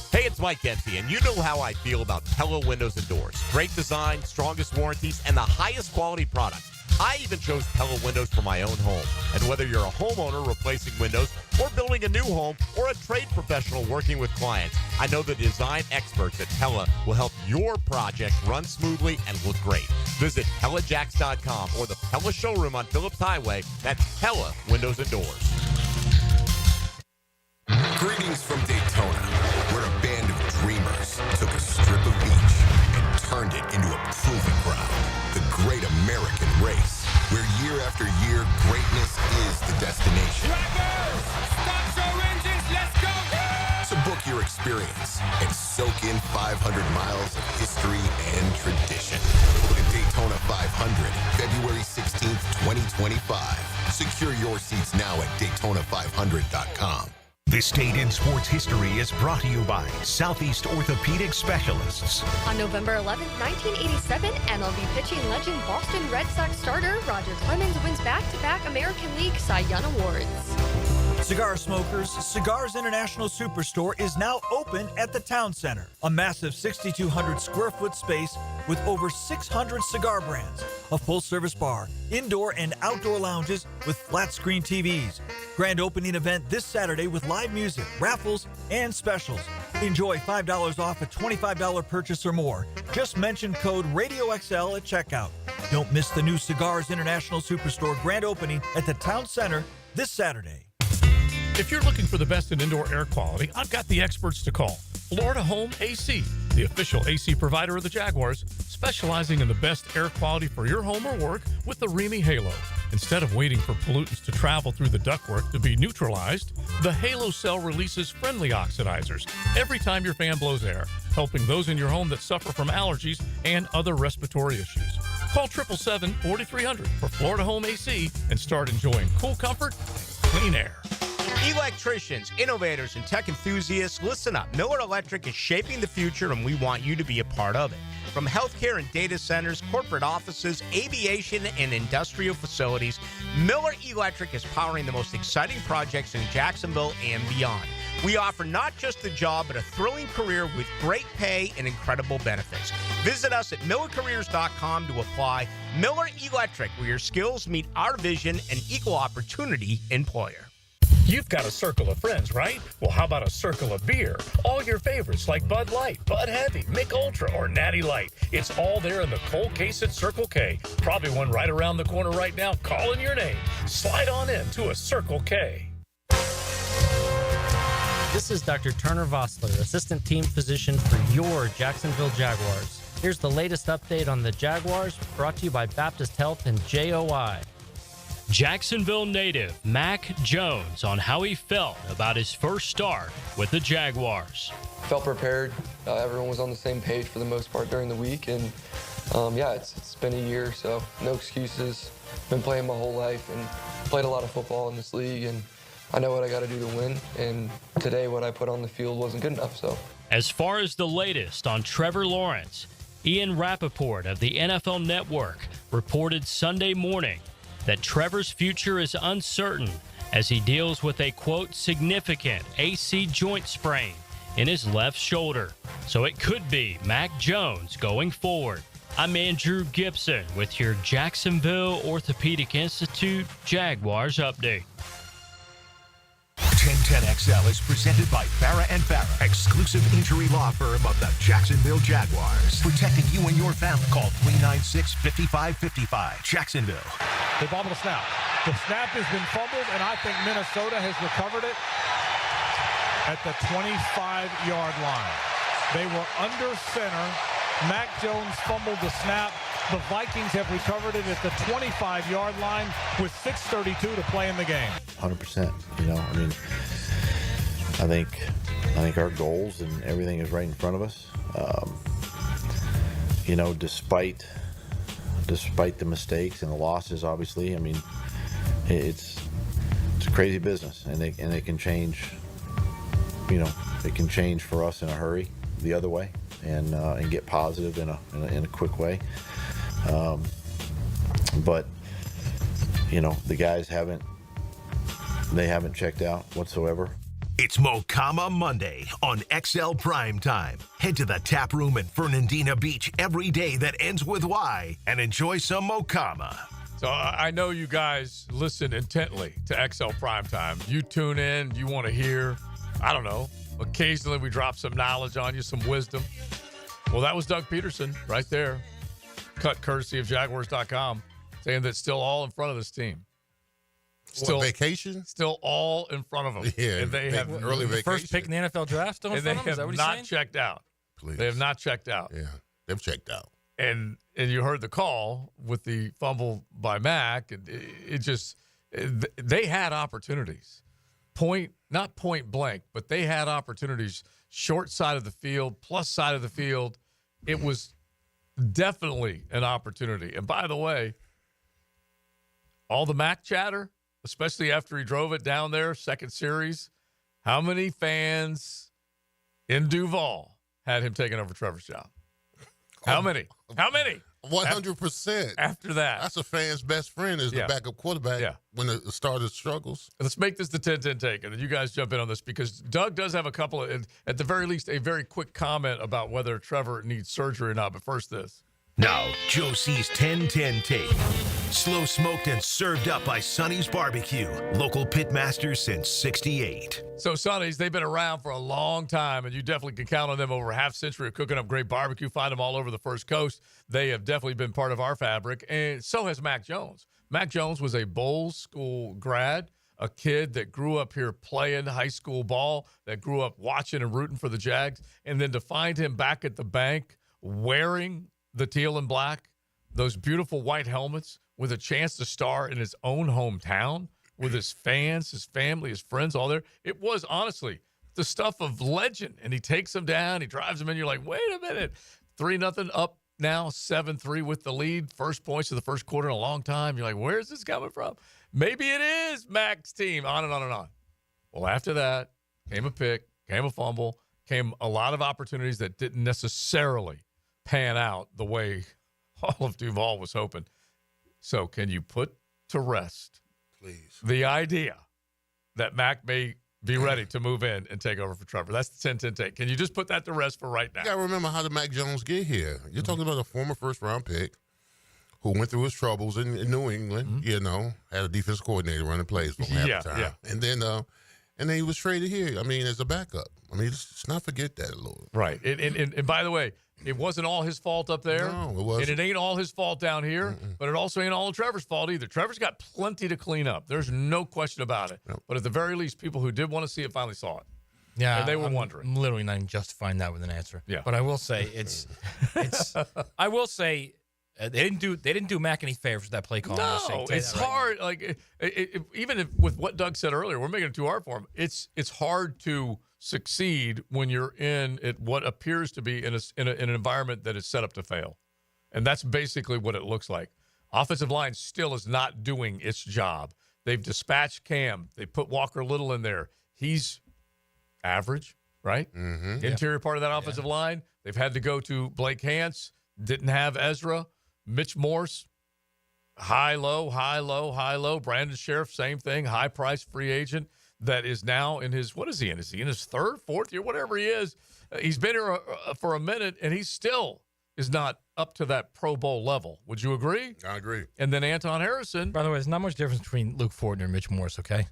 Hey, it's Mike Dempsey, and you know how I feel about Pella Windows and Doors. Great design, strongest warranties, and the highest quality product. I even chose Pella Windows for my own home. And whether you're a homeowner replacing windows or building a new home or a trade professional working with clients, I know the design experts at Pella will help your project run smoothly and look great. Visit PellaJacks.com or the Pella showroom on Phillips Highway. That's Pella Windows and Doors. Greetings from Daytona, where a band of dreamers took a strip of beach and turned it into a proving ground. The great American race, where year after year, greatness is the destination. Drivers, start your engines, let's go! So book your experience and soak in 500 miles of history and tradition. The Daytona 500, February 16th, 2025. Secure your seats now at Daytona500.com. This Date in Sports History is brought to you by Southeast Orthopedic Specialists. On November 11, 1987, MLB pitching legend Boston Red Sox starter Roger Clemens wins back-to-back American League Cy Young Awards. Cigar smokers, Cigars International Superstore is now open at the Town Center, a massive 6,200 square foot space with over 600 cigar brands, a full-service bar, indoor and outdoor lounges with flat-screen TVs. Grand opening event this Saturday with live music, raffles, and specials. Enjoy $5 off a $25 purchase or more. Just mention code RadioXL at checkout. Don't miss the new Cigars International Superstore grand opening at the Town Center this Saturday. If you're looking for the best in indoor air quality, I've got the experts to call. Florida Home AC, the official AC provider of the Jaguars, specializing in the best air quality for your home or work with the Remy Halo. Instead of waiting for pollutants to travel through the ductwork to be neutralized, the Halo cell releases friendly oxidizers every time your fan blows air, helping those in your home that suffer from allergies and other respiratory issues. Call 777-4300 for Florida Home AC and start enjoying cool comfort and clean air. Electricians, innovators, and tech enthusiasts, listen up. Miller Electric is shaping the future, and we want you to be a part of it. From healthcare and data centers, corporate offices, aviation, and industrial facilities, Miller Electric is powering the most exciting projects in Jacksonville and beyond. We offer not just a job, but a thrilling career with great pay and incredible benefits. Visit us at millercareers.com to apply. Miller Electric, where your skills meet our vision, an equal opportunity employer. You've got a circle of friends, right? Well, how about a circle of beer? All your favorites like Bud Light, Bud Heavy, Mick Ultra, or Natty Light. It's all there in the cold case at Circle K. Probably one right around the corner right now calling your name. Slide on in to a Circle K. This is Dr. Turner Vossler, Assistant Team Physician for your Jacksonville Jaguars. Here's the latest update on the Jaguars, brought to you by Baptist Health and JOI. Jacksonville native Mac Jones on how he felt about his first start with the Jaguars. Felt prepared. Everyone was on the same page for the most part during the week, and it's been a year, so no excuses. Been playing my whole life and played a lot of football in this league, and I know what I got to do to win, and today what I put on the field wasn't good enough. So, as far as the latest on Trevor Lawrence, Ian Rappaport of the NFL Network reported Sunday morning that Trevor's future is uncertain as he deals with a, quote, significant AC joint sprain in his left shoulder. So it could be Mac Jones going forward. I'm Andrew Gibson with your Jacksonville Orthopedic Institute Jaguars update. 1010XL is presented by Farah and Farah, exclusive injury law firm of the Jacksonville Jaguars. Protecting you and your family. Call 396-5555. Jacksonville. They bobble the snap. The snap has been fumbled, and I think Minnesota has recovered it at the 25-yard line. They were under center. Mac Jones fumbled the snap. The Vikings have recovered it at the 25-yard line with 6:32 to play in the game. 100%. I think our goals and everything is right in front of us. Despite the mistakes and the losses, obviously, it's a crazy business, and it can change. It can change for us in a hurry the other way, and get positive in a quick way. But the guys haven't checked out whatsoever. It's Mocama Monday on XL Primetime. Head to the tap room in Fernandina Beach every day that ends with Y and enjoy some Mocama. So I know you guys listen intently to XL Primetime. You tune in, you want to hear, I don't know, occasionally we drop some knowledge on you, some wisdom. Well, that was Doug Peterson right there, cut courtesy of Jaguars.com, saying that still all in front of this team. Still vacation? Still all in front of them. Yeah, and they have early vacation. First pick in the NFL draft still in front of them? Is that what he's saying? They have not checked out. Please. They have not checked out. Yeah, they've checked out. And you heard the call with the fumble by Mac. They had opportunities. Not point blank, but they had opportunities. Short side of the field, plus side of the field. It was definitely an opportunity. And by the way, all the Mac chatter, especially after he drove it down there, second series, how many fans in Duval had him taking over Trevor's job? How many? 100%. After that. That's a fan's best friend is the backup quarterback when the starter struggles. Let's make this the 10-10 take, and then you guys jump in on this because Doug does have a couple of, at the very least, a very quick comment about whether Trevor needs surgery or not. But first this. Now, Josie's 10-10 take. Slow smoked and served up by Sonny's Barbecue. Local pitmasters since 68. So Sonny's, they've been around for a long time, and you definitely can count on them over a half century of cooking up great barbecue. Find them all over the First Coast. They have definitely been part of our fabric, and so has Mac Jones. Mac Jones was a Bowles School grad, a kid that grew up here playing high school ball, that grew up watching and rooting for the Jags, and then to find him back at the bank wearing the teal and black, those beautiful white helmets, with a chance to star in his own hometown, with his fans, his family, his friends, all there. It was, honestly, the stuff of legend. And he takes them down. He drives them in. You're like, wait a minute. 3-0 up now, 7-3 with the lead. First points of the first quarter in a long time. You're like, where's this coming from? Maybe it is Mac's team. On and on and on. Well, after that came a pick, came a fumble, came a lot of opportunities that didn't necessarily pan out the way all of Duval was hoping. So can you put to rest, please, the idea that Mac may be ready to move in and take over for Trevor? That's the 10-10 take. Can you just put that to rest for right now? You got to remember how did Mac Jones get here. You're talking about a former first-round pick who went through his troubles in New England, had a defensive coordinator running plays for him half the time. And then he was traded here, as a backup. Let's not forget that, Lord. Right. And by the way, it wasn't all his fault up there. No, it wasn't. And it ain't all his fault down here, but it also ain't all of Trevor's fault either. Trevor's got plenty to clean up. There's no question about it. Yep. But at the very least, people who did want to see it finally saw it. Yeah, and they were wondering. I'm literally not even justifying that with an answer. Yeah. But I will say I will say they didn't do Mac any favors with that play call. No, it's hard. Even with what Doug said earlier, we're making it too hard for him. It's hard to succeed when you're in what appears to be in an environment that is set up to fail. And that's basically what it looks like. Offensive line still is not doing its job. They've dispatched Cam. They put Walker Little in there. He's average, right? Mm-hmm. Interior part of that offensive line. They've had to go to Blake Hance. Didn't have Ezra. Mitch Morse, high, low, high, low, high, low. Brandon Sheriff, same thing. High price free agent. that is now in his, what is he in? Is he in his third, fourth year, whatever he is? He's been here for a minute, and he still is not up to that Pro Bowl level. Would you agree? I agree. And then Anton Harrison. By the way, there's not much difference between Luke Fortner and Mitch Morse, okay?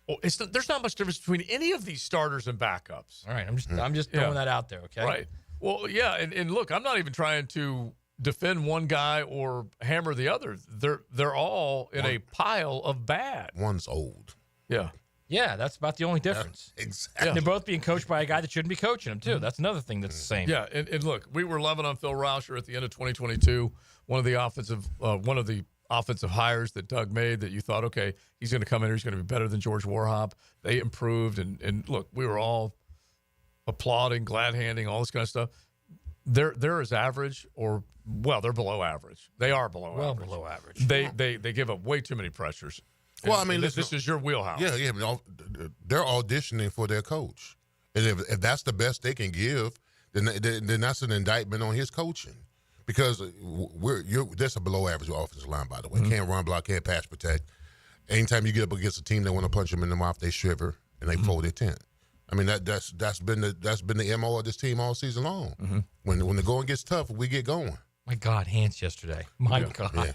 Well, there's not much difference between any of these starters and backups. All right, I'm just throwing that out there, okay? Right. Well, yeah, and look, I'm not even trying to defend one guy or hammer the other. They're all in a pile of bad. One's old. Yeah. Yeah, that's about the only difference. Exactly. They're both being coached by a guy that shouldn't be coaching them, too. That's another thing that's the same. Yeah, and look, we were loving on Phil Rauscher at the end of 2022. One of the offensive hires that Doug made that you thought, okay, he's going to come in here, he's going to be better than George Warhop. They improved, and look, we were all applauding, glad-handing, all this kind of stuff. They're as average, or well, they're below average. They are below average. Well below average. They give up way too many pressures. Well, I mean, this is your wheelhouse. Yeah. They're auditioning for their coach, and if that's the best they can give, then that's an indictment on his coaching, because that's a below average offensive line, by the way. Can't run block, can't pass protect. Anytime you get up against a team that want to punch them in the mouth, they shiver and they fold their tent. I mean, that's been the MO of this team all season long. When the going gets tough, we get going. My God, hands yesterday. My God. Yeah.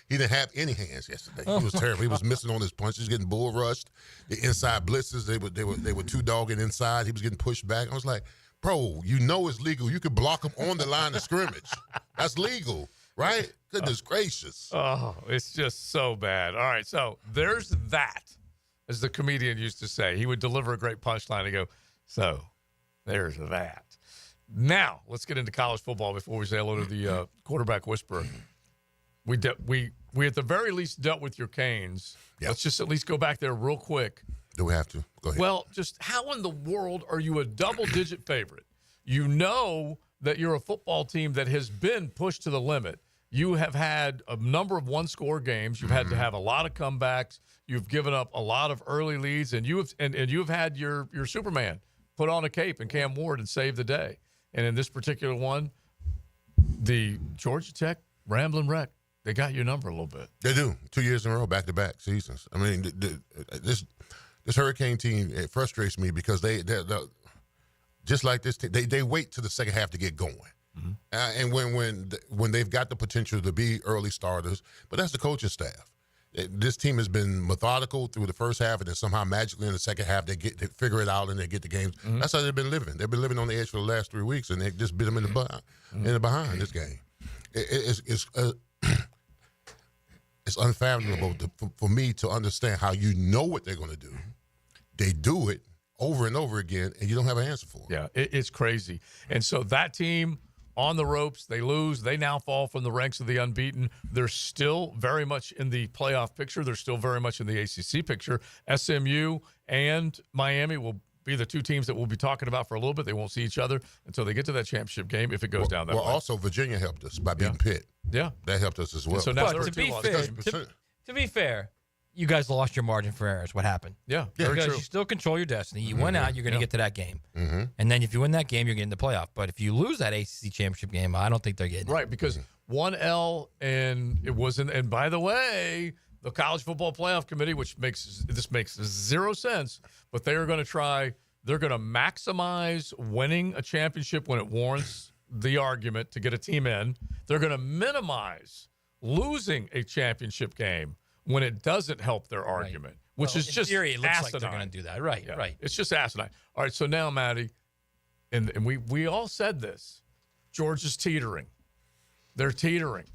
He didn't have any hands yesterday. He was terrible. He was missing on his punches, getting bull rushed. The inside blitzes, they were two dogging inside. He was getting pushed back. I was like, bro, you know it's legal. You could block him on the line of scrimmage. That's legal, right? Goodness gracious. Oh, it's just so bad. All right, so there's that, as the comedian used to say. He would deliver a great punchline and go, so there's that. Now, let's get into college football before we say hello to the quarterback whisperer. We at the very least dealt with your Canes. Yep. Let's just at least go back there real quick. Do we have to? Go ahead. Well, just how in the world are you a double-digit favorite? You know that you're a football team that has been pushed to the limit. You have had a number of one-score games. You've had to have a lot of comebacks. You've given up a lot of early leads, and you have had your Superman put on a cape and Cam Ward and save the day. And in this particular one, the Georgia Tech Ramblin' Wreck, they got your number a little bit. They do. 2 years in a row, back-to-back seasons. I mean, this Hurricane team, it frustrates me because they're just like this team, they wait to the second half to get going. And when they've got the potential to be early starters, but that's the coaching staff. This team has been methodical through the first half, and then somehow magically in the second half they figure it out and they get the games. That's how they've been living. They've been living on the edge for the last 3 weeks, and they just bit them in the behind this game. It's unfathomable for me to understand how you know what they're going to do. They do it over and over again, and you don't have an answer for it. Yeah, it's crazy. And so that team on the ropes, they lose. They now fall from the ranks of the unbeaten. They're still very much in the playoff picture. They're still very much in the ACC picture. SMU and Miami will be the two teams that we'll be talking about for a little bit. They won't see each other until they get to that championship game if it goes down that way. Also, Virginia helped us by beating Pitt. Yeah. That helped us as well. And so now But to be fair, you guys lost your margin for errors. What happened? Yeah, because very true. you still control your destiny. You went out, you're going to get to that game. And then if you win that game, you're getting the playoff. But if you lose that ACC championship game, I don't think they're getting right, because 1L, and it wasn't. And by the way, the College Football Playoff Committee, which makes zero sense, but they are going to try. They're going to maximize winning a championship when it warrants the argument to get a team in. They're going to minimize losing a championship game when it doesn't help their argument, which is just theory, it looks asinine. like they're going to do that. Right, right. It's just asinine. All right, so now, Maddie, and we all said this, Georgia's teetering. They're teetering.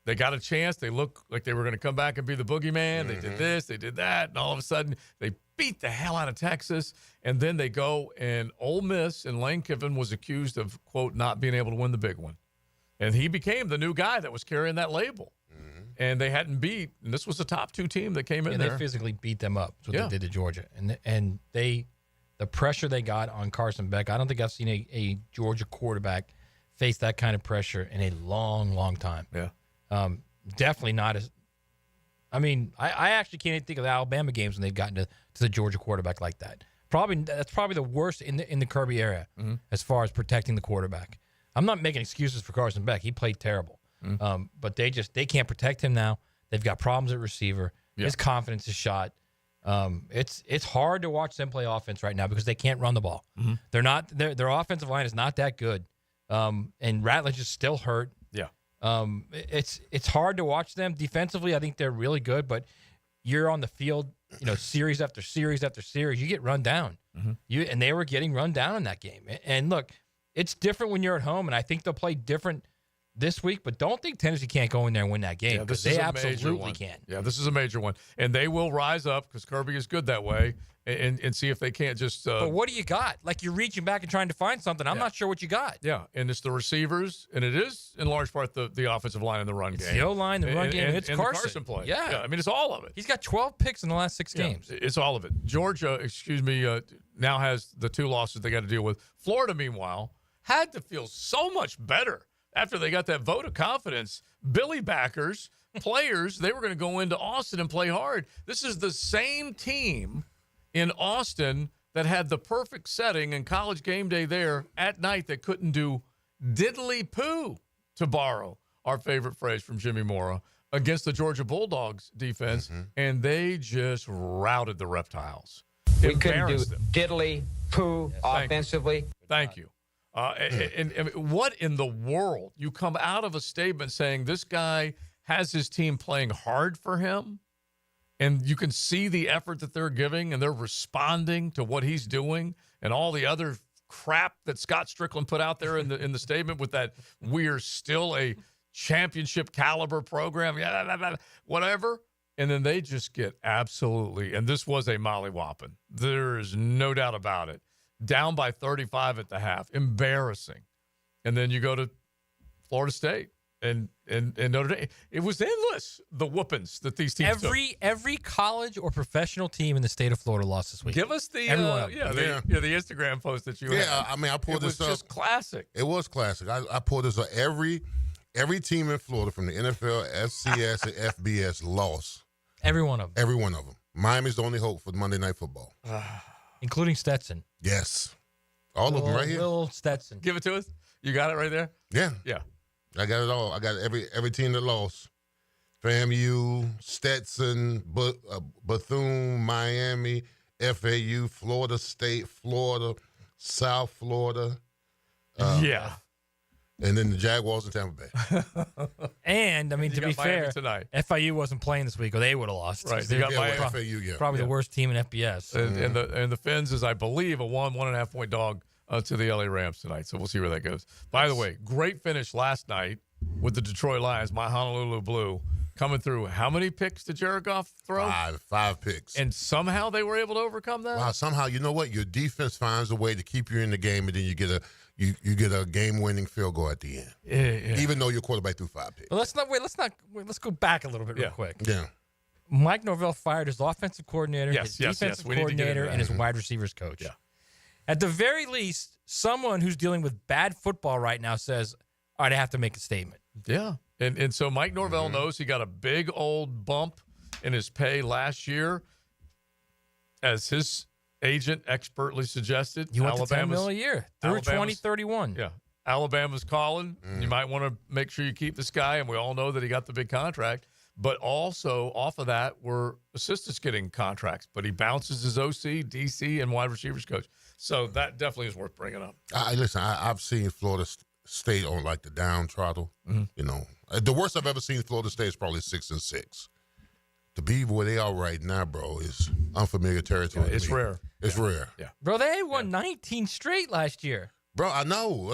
They got a chance. They look like they were going to come back and be the boogeyman. They did this, they did that, and all of a sudden they beat the hell out of Texas, and then they go and Ole Miss, and Lane Kiffin was accused of, quote, not being able to win the big one. And he became the new guy that was carrying that label. And they hadn't beat, and this was the top two team that came in there. They physically beat them up. That's what they did to Georgia. And the pressure they got on Carson Beck, I don't think I've seen a Georgia quarterback face that kind of pressure in a long, long time. Yeah. Definitely not as – I mean, I actually can't even think of the Alabama games when they've gotten to the Georgia quarterback like that. That's probably the worst in the Kirby era as far as protecting the quarterback. I'm not making excuses for Carson Beck. He played terrible. But they can't protect him now. They've got problems at receiver. His confidence is shot. It's hard to watch them play offense right now because they can't run the ball. Mm-hmm. They're not their offensive line is not that good. And Ratledge is still hurt. Yeah. It's hard to watch them defensively. I think they're really good, but you're on the field, series after series after series. You get run down. Mm-hmm. And they were getting run down in that game. And look, it's different when you're at home, and I think they'll play different this week. But don't think Tennessee can't go in there and win that game because they absolutely can. Yeah, this is a major one, and they will rise up because Kirby is good that way, and see if they can't just. But what do you got? Like you're reaching back and trying to find something. I'm not sure what you got. Yeah, and it's the receivers, and it is in large part the offensive line and the run game. The O-line, the run game, it's and Carson. The Carson play. Yeah, I mean it's all of it. He's got 12 picks in the last 6 games. It's all of it. Georgia, now has the 2 losses they got to deal with. Florida, meanwhile, had to feel so much better after they got that vote of confidence. Billy backers, players, they were going to go into Austin and play hard. This is the same team in Austin that had the perfect setting and College game day there at night that couldn't do diddly poo, to borrow our favorite phrase from Jimmy Mora, against the Georgia Bulldogs defense, and they just routed the Reptiles. We couldn't do diddly poo offensively. Thank you. And what in the world? You come out of a statement saying this guy has his team playing hard for him, and you can see the effort that they're giving, and they're responding to what he's doing, and all the other crap that Scott Strickland put out there in the statement with that we're still a championship caliber program, whatever. And then they just get absolutely, and this was a mollywhopping. There is no doubt about it. Down by 35 at the half. Embarrassing. And then you go to Florida State and Notre Dame. It was endless, the whoopings that these teams took. Every college or professional team in the state of Florida lost this week. Give us the the Instagram post that you had. Yeah, I mean, I pulled this up. It was just classic. It was classic. I pulled this up. Every team in Florida from the NFL, FCS, and FBS lost. Every one of them. Every one of them. Miami's the only hope for Monday Night Football. Including Stetson. Yes. All of them right here. Little Stetson. Give it to us. You got it right there? Yeah. Yeah. I got it all. I got every team that lost. FAMU, Stetson, Bethune, Miami, FAU, Florida State, Florida, South Florida. And then the Jaguars in Tampa Bay. And, I mean, to be fair, tonight. FIU wasn't playing this week, or they would have lost. Right. They're FAU, probably the worst team in FBS. And the Fins is, I believe, a 1.5 point dog to the LA Rams tonight. So we'll see where that goes. By the way, great finish last night with the Detroit Lions, my Honolulu Blue, coming through. How many picks did Jared Goff throw? Five picks. And somehow they were able to overcome that? Wow, somehow, you know what? Your defense finds a way to keep you in the game, and then you get a game-winning field goal at the end. Yeah. Even though your quarterback threw 5 picks. But let's go back a little bit real quick. Yeah. Mike Norvell fired his offensive coordinator, his defensive We need to get into coordinator, that. and his wide receivers coach. Yeah. At the very least, someone who's dealing with bad football right now says, all right, I have to make a statement. Yeah. And so Mike Norvell knows he got a big old bump in his pay last year, as his agent expertly suggested. You went to $10 million a year through 2031. Yeah. Alabama's calling. You might want to make sure you keep this guy, and we all know that he got the big contract. But also off of that were assistants getting contracts. But he bounces his OC, DC, and wide receivers coach. So that definitely is worth bringing up. Listen, I've seen Florida State on like the downtrodden. You know, the worst I've ever seen Florida State is probably 6-6. To be where they are right now, bro, is unfamiliar territory. It's rare. It's rare. Yeah, bro, they won 19 straight last year. Bro, I know.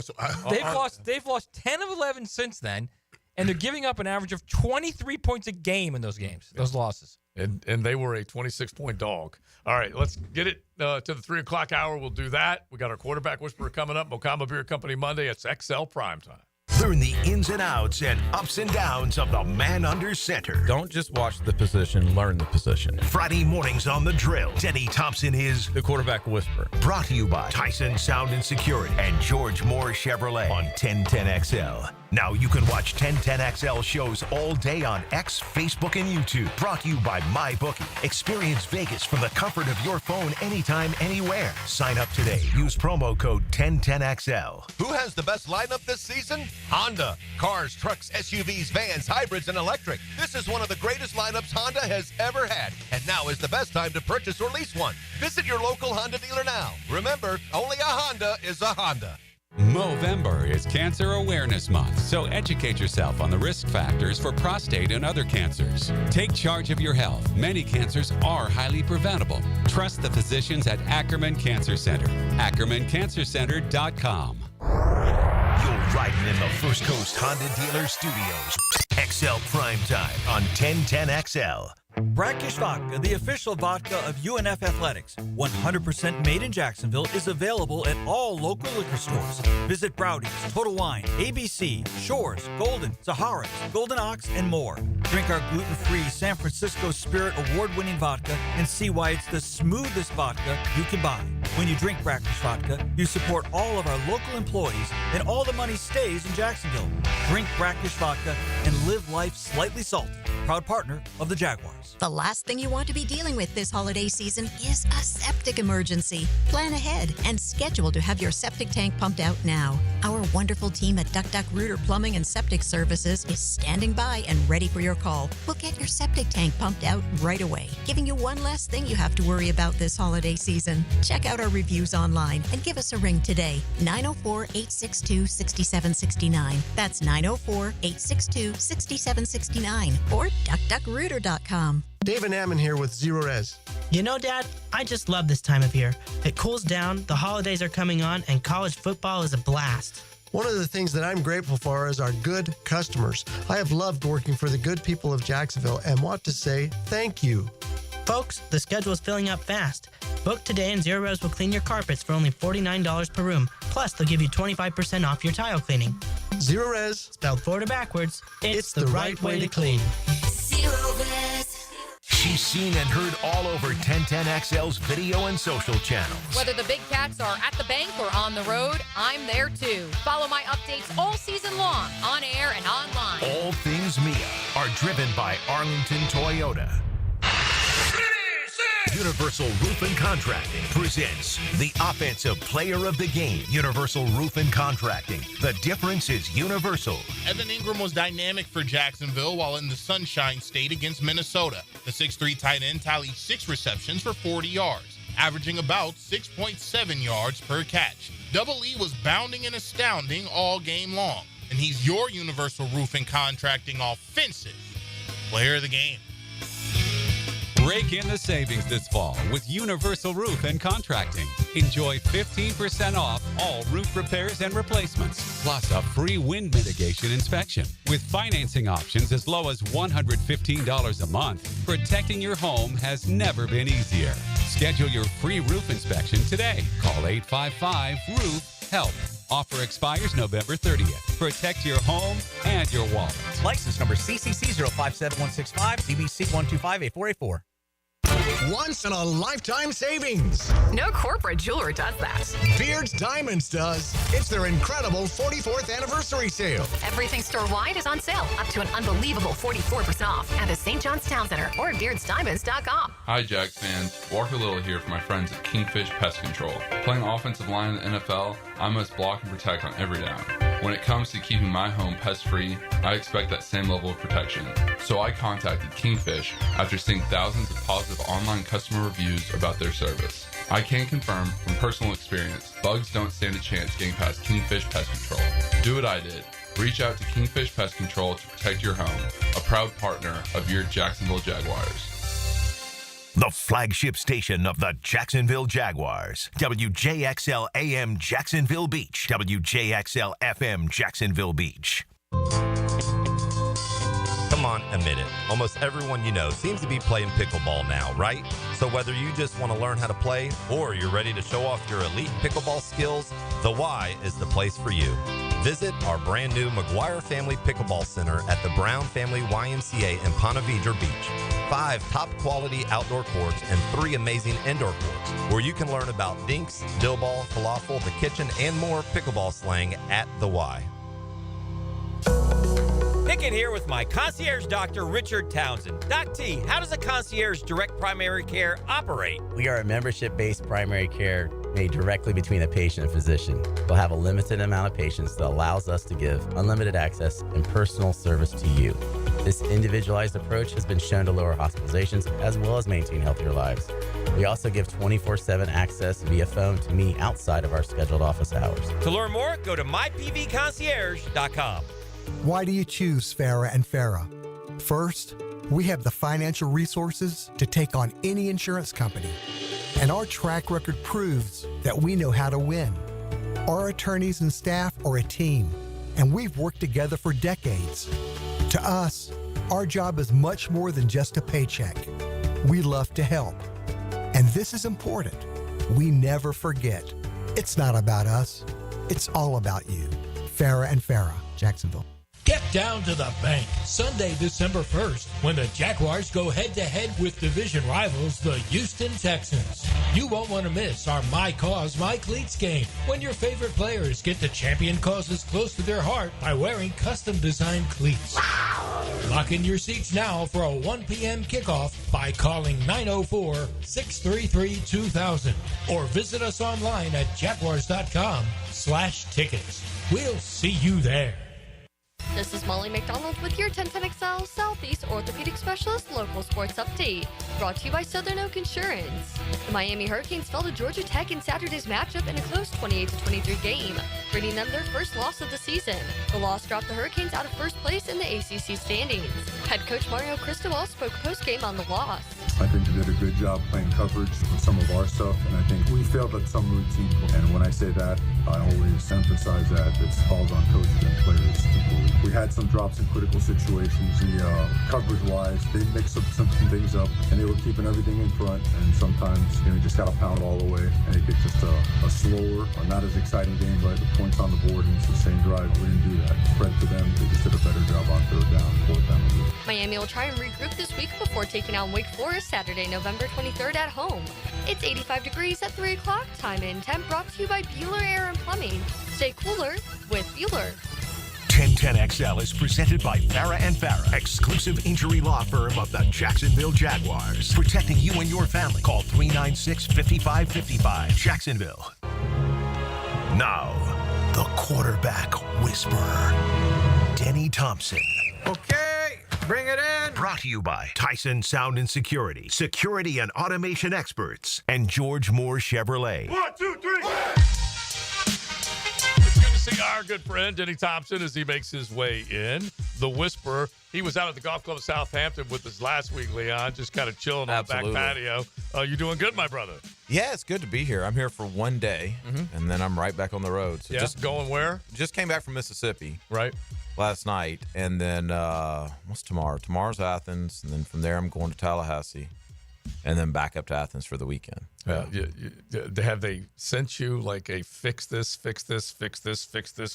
They've lost 10 of 11 since then, and they're giving up an average of 23 points a game in those games, those losses. And they were a 26-point dog. All right, let's get it to the 3 o'clock hour. We'll do that. We got our quarterback whisperer coming up. Mocama Beer Company Monday. It's XL Primetime. Learn the ins and outs and ups and downs of the man under center. Don't just watch the position, learn the position. Friday mornings on The Drill. Denny Thompson is the quarterback whisperer. Brought to you by Tyson Sound and Security and George Moore Chevrolet on 1010XL. Now you can watch 1010XL shows all day on X, Facebook, and YouTube. Brought to you by MyBookie. Experience Vegas from the comfort of your phone anytime, anywhere. Sign up today. Use promo code 1010XL. Who has the best lineup this season? Honda. Cars, trucks, SUVs, vans, hybrids, and electric. This is one of the greatest lineups Honda has ever had. And now is the best time to purchase or lease one. Visit your local Honda dealer now. Remember, only a Honda is a Honda. Movember is Cancer Awareness Month, so educate yourself on the risk factors for prostate and other cancers. Take charge of your health. Many cancers are highly preventable. Trust the physicians at Ackerman Cancer Center. AckermanCancerCenter.com. You're riding in the First Coast Honda Dealer Studios. XL Primetime on 1010XL. Brackish Vodka, the official vodka of UNF Athletics, 100% made in Jacksonville, is available at all local liquor stores. Visit Browdy's, Total Wine, ABC, Shores, Golden, Zahara's, Golden Ox, and more. Drink our gluten-free San Francisco Spirit award-winning vodka and see why it's the smoothest vodka you can buy. When you drink Brackish Vodka, you support all of our local employees and all the money stays in Jacksonville. Drink Brackish Vodka and live life slightly salty. Proud partner of the Jaguars. The last thing you want to be dealing with this holiday season is a septic emergency. Plan ahead and schedule to have your septic tank pumped out now. Our wonderful team at Duck Duck Rooter Plumbing and Septic Services is standing by and ready for your call. We'll get your septic tank pumped out right away, giving you one less thing you have to worry about this holiday season. Check out our reviews online and give us a ring today. 904-862-6769. That's 904-862-6769 or duckduckrooter.com. David Ammon here with Zero Res. You know, Dad, I just love this time of year. It cools down, the holidays are coming on, and college football is a blast. One of the things that I'm grateful for is our good customers. I have loved working for the good people of Jacksonville and want to say thank you. Folks, the schedule is filling up fast. Book today and Zero Res will clean your carpets for only $49 per room. Plus, they'll give you 25% off your tile cleaning. Zero Res. Spelled forward or backwards, it's the right way to clean. Zero Res. She's seen and heard all over 1010XL's video and social channels. Whether the big cats are at the bank or on the road, I'm there too. Follow my updates all season long, on air and online. All things Mia are driven by Arlington Toyota. Universal Roof and Contracting presents the Offensive Player of the Game. Universal Roof and Contracting. The difference is universal. Evan Ingram was dynamic for Jacksonville while in the Sunshine State against Minnesota. The 6'3" tight end tallied 6 receptions for 40 yards, averaging about 6.7 yards per catch. Double E was bounding and astounding all game long, and he's your Universal Roof and Contracting Offensive Player of the Game. Break in the savings this fall with Universal Roof and Contracting. Enjoy 15% off all roof repairs and replacements, plus a free wind mitigation inspection. With financing options as low as $115 a month, protecting your home has never been easier. Schedule your free roof inspection today. Call 855-ROOF-HELP. Offer expires November 30th. Protect your home and your wallet. License number CCC 057165, DBC 1258484. Once in a lifetime savings. No corporate jeweler does that. Beard's Diamonds does. It's their incredible 44th anniversary sale. Everything store-wide is on sale, up to an unbelievable 44% off at the St. John's Town Center or beardsdiamonds.com. Hi, Jags fans. Walker Little here for my friends at Kingfish Pest Control. Playing offensive line in the NFL, I must block and protect on every down. When it comes to keeping my home pest-free, I expect that same level of protection. So I contacted Kingfish after seeing thousands of positive online customer reviews about their service. I can confirm from personal experience, bugs don't stand a chance getting past Kingfish Pest Control. Do what I did. Reach out to Kingfish Pest Control to protect your home, a proud partner of your Jacksonville Jaguars. The flagship station of the Jacksonville Jaguars. WJXL AM Jacksonville Beach. WJXL FM Jacksonville Beach. Come on, admit it. Almost everyone you know seems to be playing pickleball now, right? So whether you just want to learn how to play or you're ready to show off your elite pickleball skills, the Y is the place for you. Visit our brand new McGuire Family Pickleball Center at the Brown Family YMCA in Ponte Vedra Beach. 5 top quality outdoor courts and 3 amazing indoor courts where you can learn about dinks, dill ball, falafel, the kitchen, and more pickleball slang at the Y. Pickett here with my concierge doctor, Richard Townsend. Doc T, how does a concierge direct primary care operate? We are a membership-based primary care made directly between a patient and physician. We'll have a limited amount of patients that allows us to give unlimited access and personal service to you. This individualized approach has been shown to lower hospitalizations as well as maintain healthier lives. We also give 24/7 access via phone to me outside of our scheduled office hours. To learn more, go to mypvconcierge.com. Why do you choose Farah and Farah? First, we have the financial resources to take on any insurance company, and our track record proves that we know how to win. Our attorneys and staff are a team, and we've worked together for decades. To us, our job is much more than just a paycheck. We love to help. And this is important. We never forget. It's not about us. It's all about you. Farah and Farah, Jacksonville. Get down to the bank Sunday, December 1st, when the Jaguars go head-to-head with division rivals, the Houston Texans. You won't want to miss our My Cause, My Cleats game, when your favorite players get to champion causes close to their heart by wearing custom-designed cleats. Lock in your seats now for a 1 p.m. kickoff by calling 904-633-2000 or visit us online at jaguars.com/tickets. We'll see you there. This is Molly McDonald with your 1010XL Southeast Orthopedic Specialist Local Sports Update, brought to you by Southern Oak Insurance. The Miami Hurricanes fell to Georgia Tech in Saturday's matchup in a close 28-23 game, bringing them their first loss of the season. The loss dropped the Hurricanes out of first place in the ACC standings. Head coach Mario Cristobal spoke post-game on the loss. I think they did a good job playing coverage with some of our stuff, and I think we failed at some routine. And when I say that, I always emphasize that it falls on coaches and players equally. We had some drops in critical situations. Coverage-wise, they mixed up some things up, and they were keeping everything in front. And sometimes, you just got to pound all the way, and it gets just a slower, or not as exciting game. But the points on the board, and it's the same drive. We didn't do that. Credit to them. They just did a better job on third down, fourth down. Miami will try and regroup this week before taking on Wake Forest Saturday, November 23rd at home. It's 85 degrees at 3 o'clock. Time and temp brought to you by Bueller Air and Plumbing. Stay cooler with Bueller. 1010XL is presented by Farah and Farah, exclusive injury law firm of the Jacksonville Jaguars. Protecting you and your family. Call 396-5555. Jacksonville. Now, the quarterback whisperer, Denny Thompson. Okay, bring it in. Brought to you by Tyson Sound and Security, security and automation experts, and George Moore Chevrolet. 1, 2, 3. It's good to see our good friend Denny Thompson as he makes his way in. The Whisperer. He was out at the golf club of Southampton with us last week, Leon, just kind of chilling on the back patio. You doing good, my brother? Yeah, it's good to be here. I'm here for one day, and then I'm right back on the road. So just going where? Just came back from Mississippi. Right. Last night, and then what's tomorrow? Tomorrow's Athens, and then from there I'm going to Tallahassee, and then back up to Athens for the weekend. Have they sent you like a fix this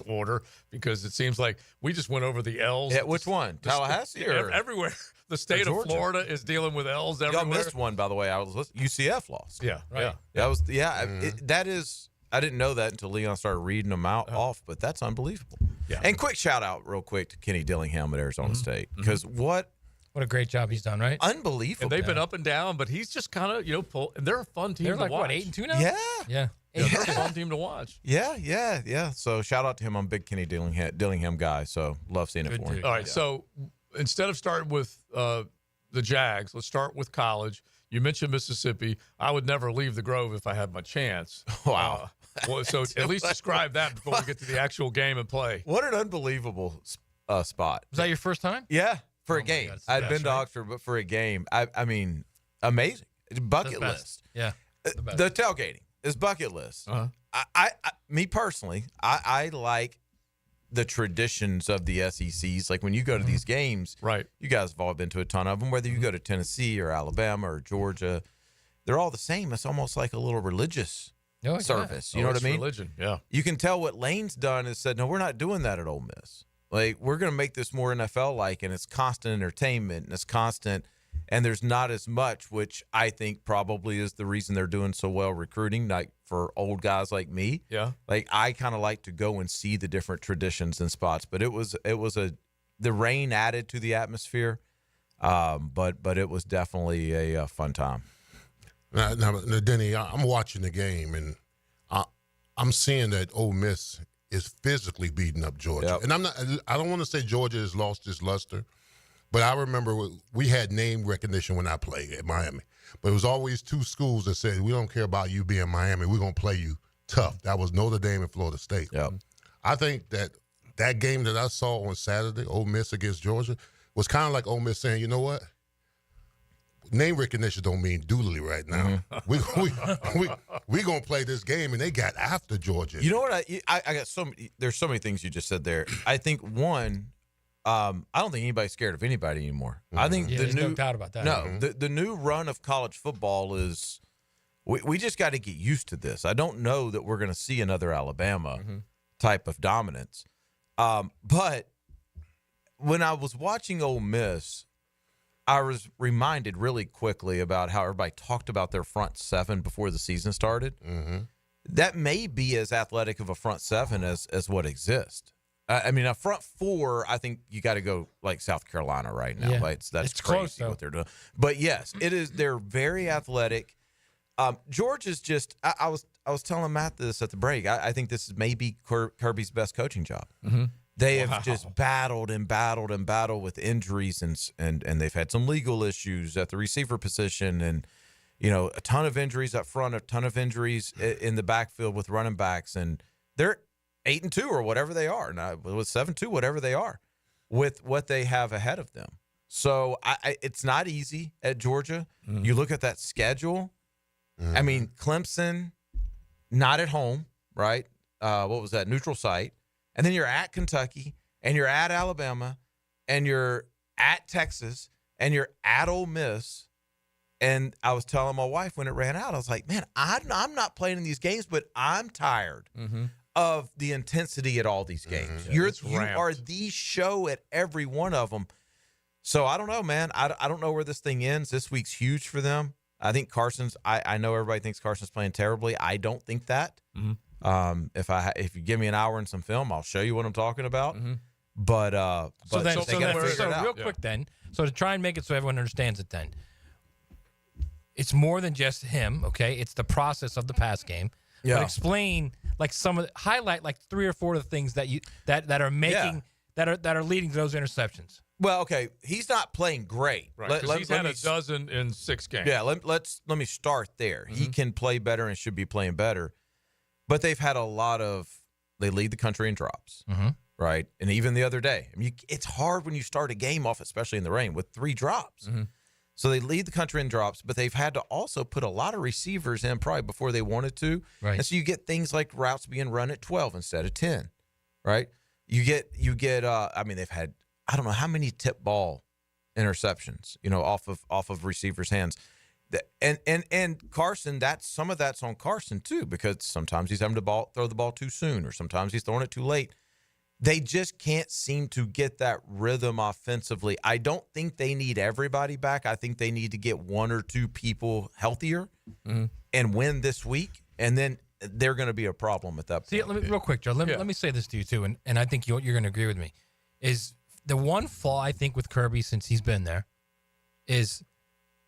order? Because it seems like we just went over the L's. Yeah, which one? Tallahassee or everywhere? The state of Florida is dealing with L's everywhere. Y'all missed one, by the way. I was listening. UCF lost. Yeah, right. That is. I didn't know that until Leon started reading them off, but that's unbelievable. Yeah. And quick shout out real quick to Kenny Dillingham at Arizona State, because what a great job he's done, right? Unbelievable. And they've been up and down, but he's just kind of, and they're a fun team to watch. They're like, what, 8-2 now? Yeah. They're a fun team to watch. Yeah. So shout out to him. I'm a big Kenny Dillingham guy, so love seeing it for him. All right, so instead of starting with the Jags, let's start with college. You mentioned Mississippi. I would never leave the Grove if I had my chance. Wow. So at least describe that before we get to the actual game and play. What an unbelievable spot. Was that your first time? Yeah, for a game. I'd been to Oxford, but for a game. I mean, amazing. Bucket list. Yeah. The tailgating is bucket list. Me personally, I like the traditions of the SECs. Like when you go to these games, right? You guys have all been to a ton of them, whether you go to Tennessee or Alabama or Georgia, they're all the same. It's almost like a little religious service. You know what I mean? Religion, yeah. You can tell what Lane's done is said, no, we're not doing that at Ole Miss. Like, we're going to make this more NFL-like, and it's constant entertainment, and it's constant, and there's not as much, which I think probably is the reason they're doing so well recruiting, like for old guys like me. Yeah. Like, I kind of like to go and see the different traditions and spots, but it was a the rain added to the atmosphere, but it was definitely a fun time. Now, Denny, I'm watching the game, and I'm seeing that Ole Miss is physically beating up Georgia. Yep. And I don't want to say Georgia has lost its luster, but I remember we had name recognition when I played at Miami. But it was always two schools that said, we don't care about you being Miami. We're going to play you tough. That was Notre Dame and Florida State. Yep. I think that game that I saw on Saturday, Ole Miss against Georgia, was kind of like Ole Miss saying, you know what? Name recognition don't mean doodly right now. We gonna play this game, and they got after Georgia. You know what? I got there's so many things you just said there. I think one, I don't think anybody's scared of anybody anymore. I think there's no doubt about that. No, the new run of college football is we just got to get used to this. I don't know that we're going to see another Alabama type of dominance. But when I was watching Ole Miss, I was reminded really quickly about how everybody talked about their front seven before the season started. That may be as athletic of a front seven as what exists. I mean, a front four, I think you got to go like South Carolina right now. Yeah. Right? That's It's crazy close, though. what they're doing. But yes, it is. They're very athletic. Georgia's just. I was telling Matt this at the break. I think this is maybe Kirby's best coaching job. They have just battled with injuries and they've had some legal issues at the receiver position and, a ton of injuries up front, a ton of injuries in the backfield with running backs. And they're 8-2 or whatever they are. Now, with 7-2, whatever they are, with what they have ahead of them. So it's not easy at Georgia. You look at that schedule. I mean, Clemson, not at home, right? What was that? Neutral site. And then you're at Kentucky, and you're at Alabama, and you're at Texas, and you're at Ole Miss. And I was telling my wife when it ran out, I was like, man, I'm not playing in these games, but I'm tired of the intensity at all these games. You are the show at every one of them. So I don't know, man. I don't know where this thing ends. This week's huge for them. I think Carson's – I know everybody thinks Carson's playing terribly. I don't think that. If you give me an hour and some film, I'll show you what I'm talking about. But real quick then, so to try and make it so everyone understands it then, it's more than just him, okay? It's the process of the pass game. Yeah. But explain highlight like 3 or 4 of the things that are making that are leading to those interceptions. Well, okay, he's not playing great. Right, because he's had a dozen in 6 games. Yeah, let me start there. He can play better and should be playing better. But they've had a lot of – they lead the country in drops, right? And even the other day. I mean, it's hard when you start a game off, especially in the rain, with 3 drops. So they lead the country in drops, but they've had to also put a lot of receivers in probably before they wanted to. Right. And so you get things like routes being run at 12 instead of 10, right? You get I mean, they've had – I don't know how many tip ball interceptions, off of receivers' hands. And Carson, some of that's on Carson too, because sometimes he's having to throw the ball too soon, or sometimes he's throwing it too late. They just can't seem to get that rhythm offensively. I don't think they need everybody back. I think they need to get 1 or 2 people healthier and win this week, and then they're going to be a problem at that point. See, real quick, Joe, let me say this to you too, and I think you're going to agree with me, is the one flaw I think with Kirby since he's been there is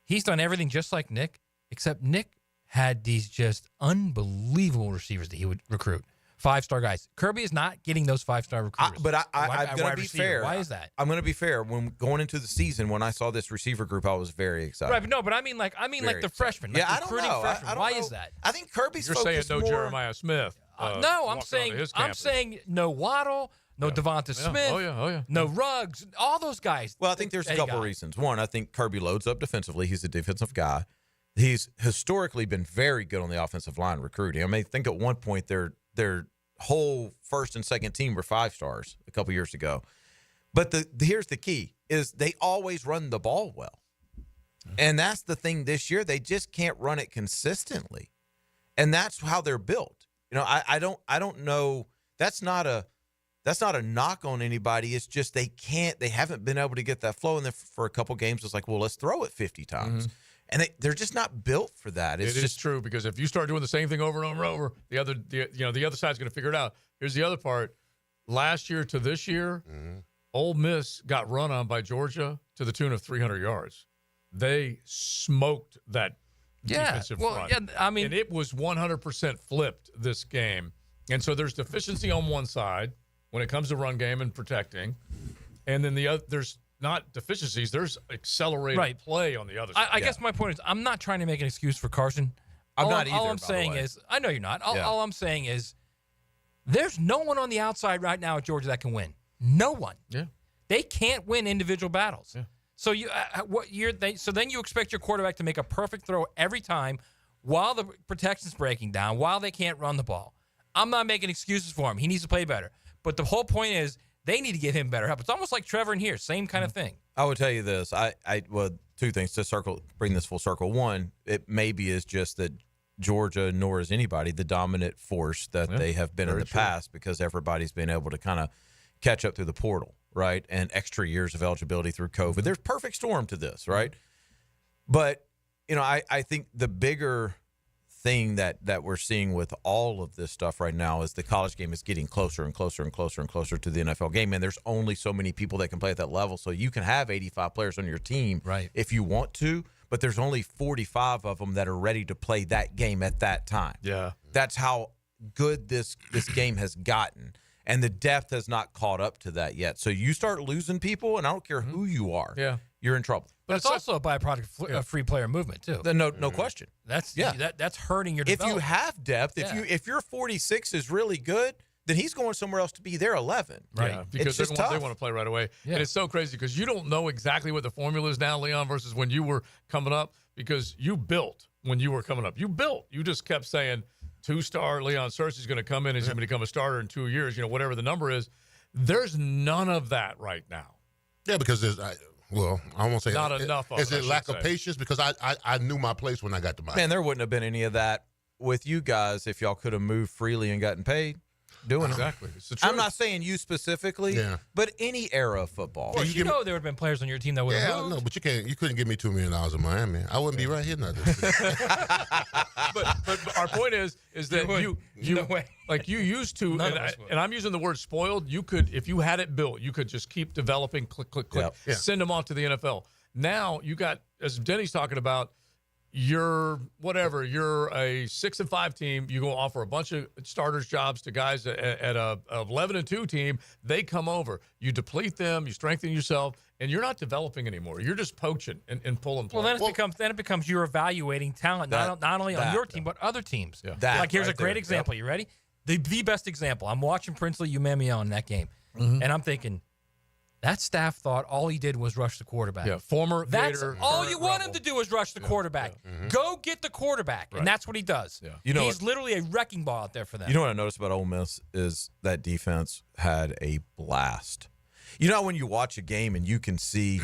he's done everything just like Nick, except Nick had these just unbelievable receivers that he would recruit. 5-star guys. Kirby is not getting those 5-star recruiters. I'm going to be fair. Why is that? I'm going to be fair. When going into the season, when I saw this receiver group, I was very excited. Right, but I mean like the freshmen. Like I don't know. Freshmen. Why is that? I think Kirby's You're saying no Jeremiah Smith. No, I'm saying no Waddle, no Devonta Smith. Oh yeah. No Ruggs. All those guys. Well, I think there's a couple reasons. One, I think Kirby loads up defensively. He's a defensive guy. He's historically been very good on the offensive line recruiting. I mean, I think at one point their whole first and second team were 5-stars a couple years ago. But here's the key, is they always run the ball well. And that's the thing this year. They just can't run it consistently. And that's how they're built. I don't know. That's not a knock on anybody. It's just they haven't been able to get that flow. And then for a couple games, it's like, well, let's throw it 50 times. And they're just not built for that. It is true, because if you start doing the same thing over and over and over, the other side's going to figure it out. Here's the other part. Last year to this year, Ole Miss got run on by Georgia to the tune of 300 yards. They smoked that defensive front. Yeah, I mean, and it was 100% flipped this game. And so there's deficiency on one side when it comes to run game and protecting, and then the other, there's not deficiencies. There's accelerated play on the other side. I guess my point is, I'm not trying to make an excuse for Carson. I'm not either. All I'm saying is, I know you're not. All I'm saying is, there's no one on the outside right now at Georgia that can win. No one. Yeah. They can't win individual battles. Yeah. So so then you expect your quarterback to make a perfect throw every time while the protection's breaking down, while they can't run the ball. I'm not making excuses for him. He needs to play better. But the whole point is they need to give him better help. It's almost like Trevor in here, same kind of thing. I would tell you this. Well, two things to bring this full circle. One, it maybe is just that Georgia, nor is anybody, the dominant force that they have been in the past, because everybody's been able to kind of catch up through the portal, right? And extra years of eligibility through COVID. There's perfect storm to this, right? But, I think the bigger thing that we're seeing with all of this stuff right now is the college game is getting closer and closer and closer and closer to the NFL game, and there's only so many people that can play at that level. So you can have 85 players on your team if you want to, but there's only 45 of them that are ready to play that game at that time. Yeah. That's how good this game has gotten, and the depth has not caught up to that yet. So you start losing people, and I don't care who you are, you're in trouble. But it's also a byproduct of free player movement too. No question. That's hurting your development. If you have depth, if your 46 is really good, then he's going somewhere else to be their 11. Right. Yeah, because they want to play right away. Yeah. And it's so crazy because you don't know exactly what the formula is now, Leon, versus when you were coming up, because you built when you were coming up. You just kept saying 2-star Leon Searcy is going to come in. He's going to become a starter in 2 years, whatever the number is. There's none of that right now. Yeah, because there's well, I won't say not enough of it. Is it lack of patience? Because I knew my place when I got to my man. There wouldn't have been any of that with you guys if y'all could have moved freely and gotten paid doing exactly. it. I'm not saying you specifically, but any era of football. Well, there would have been players on your team that would have moved. No, but you couldn't give me $2 million in Miami. I wouldn't be right here now. but our point is that you no way. Like you used to, and I'm using the word spoiled. You could, if you had it built, you could just keep developing, click, send them off to the NFL. Now you got, as Denny's talking about, you're a 6-5 team. You go offer a bunch of starters jobs to guys at a 11-2 team. They come over. You deplete them. You strengthen yourself, and you're not developing anymore. You're just poaching and pulling. Well, then it becomes you're evaluating talent not only on your team but other teams. Yeah. Like here's a great example. You ready? The best example. I'm watching Princely UMammon in that game, and I'm thinking, that staff thought all he did was rush the quarterback. Yeah, former That's Gator, all you want him to do is rush the quarterback. Yeah. Mm-hmm. Go get the quarterback, and that's what he does. Yeah. He's literally a wrecking ball out there for them. You know what I noticed about Ole Miss is that defense had a blast. You know when you watch a game and you can see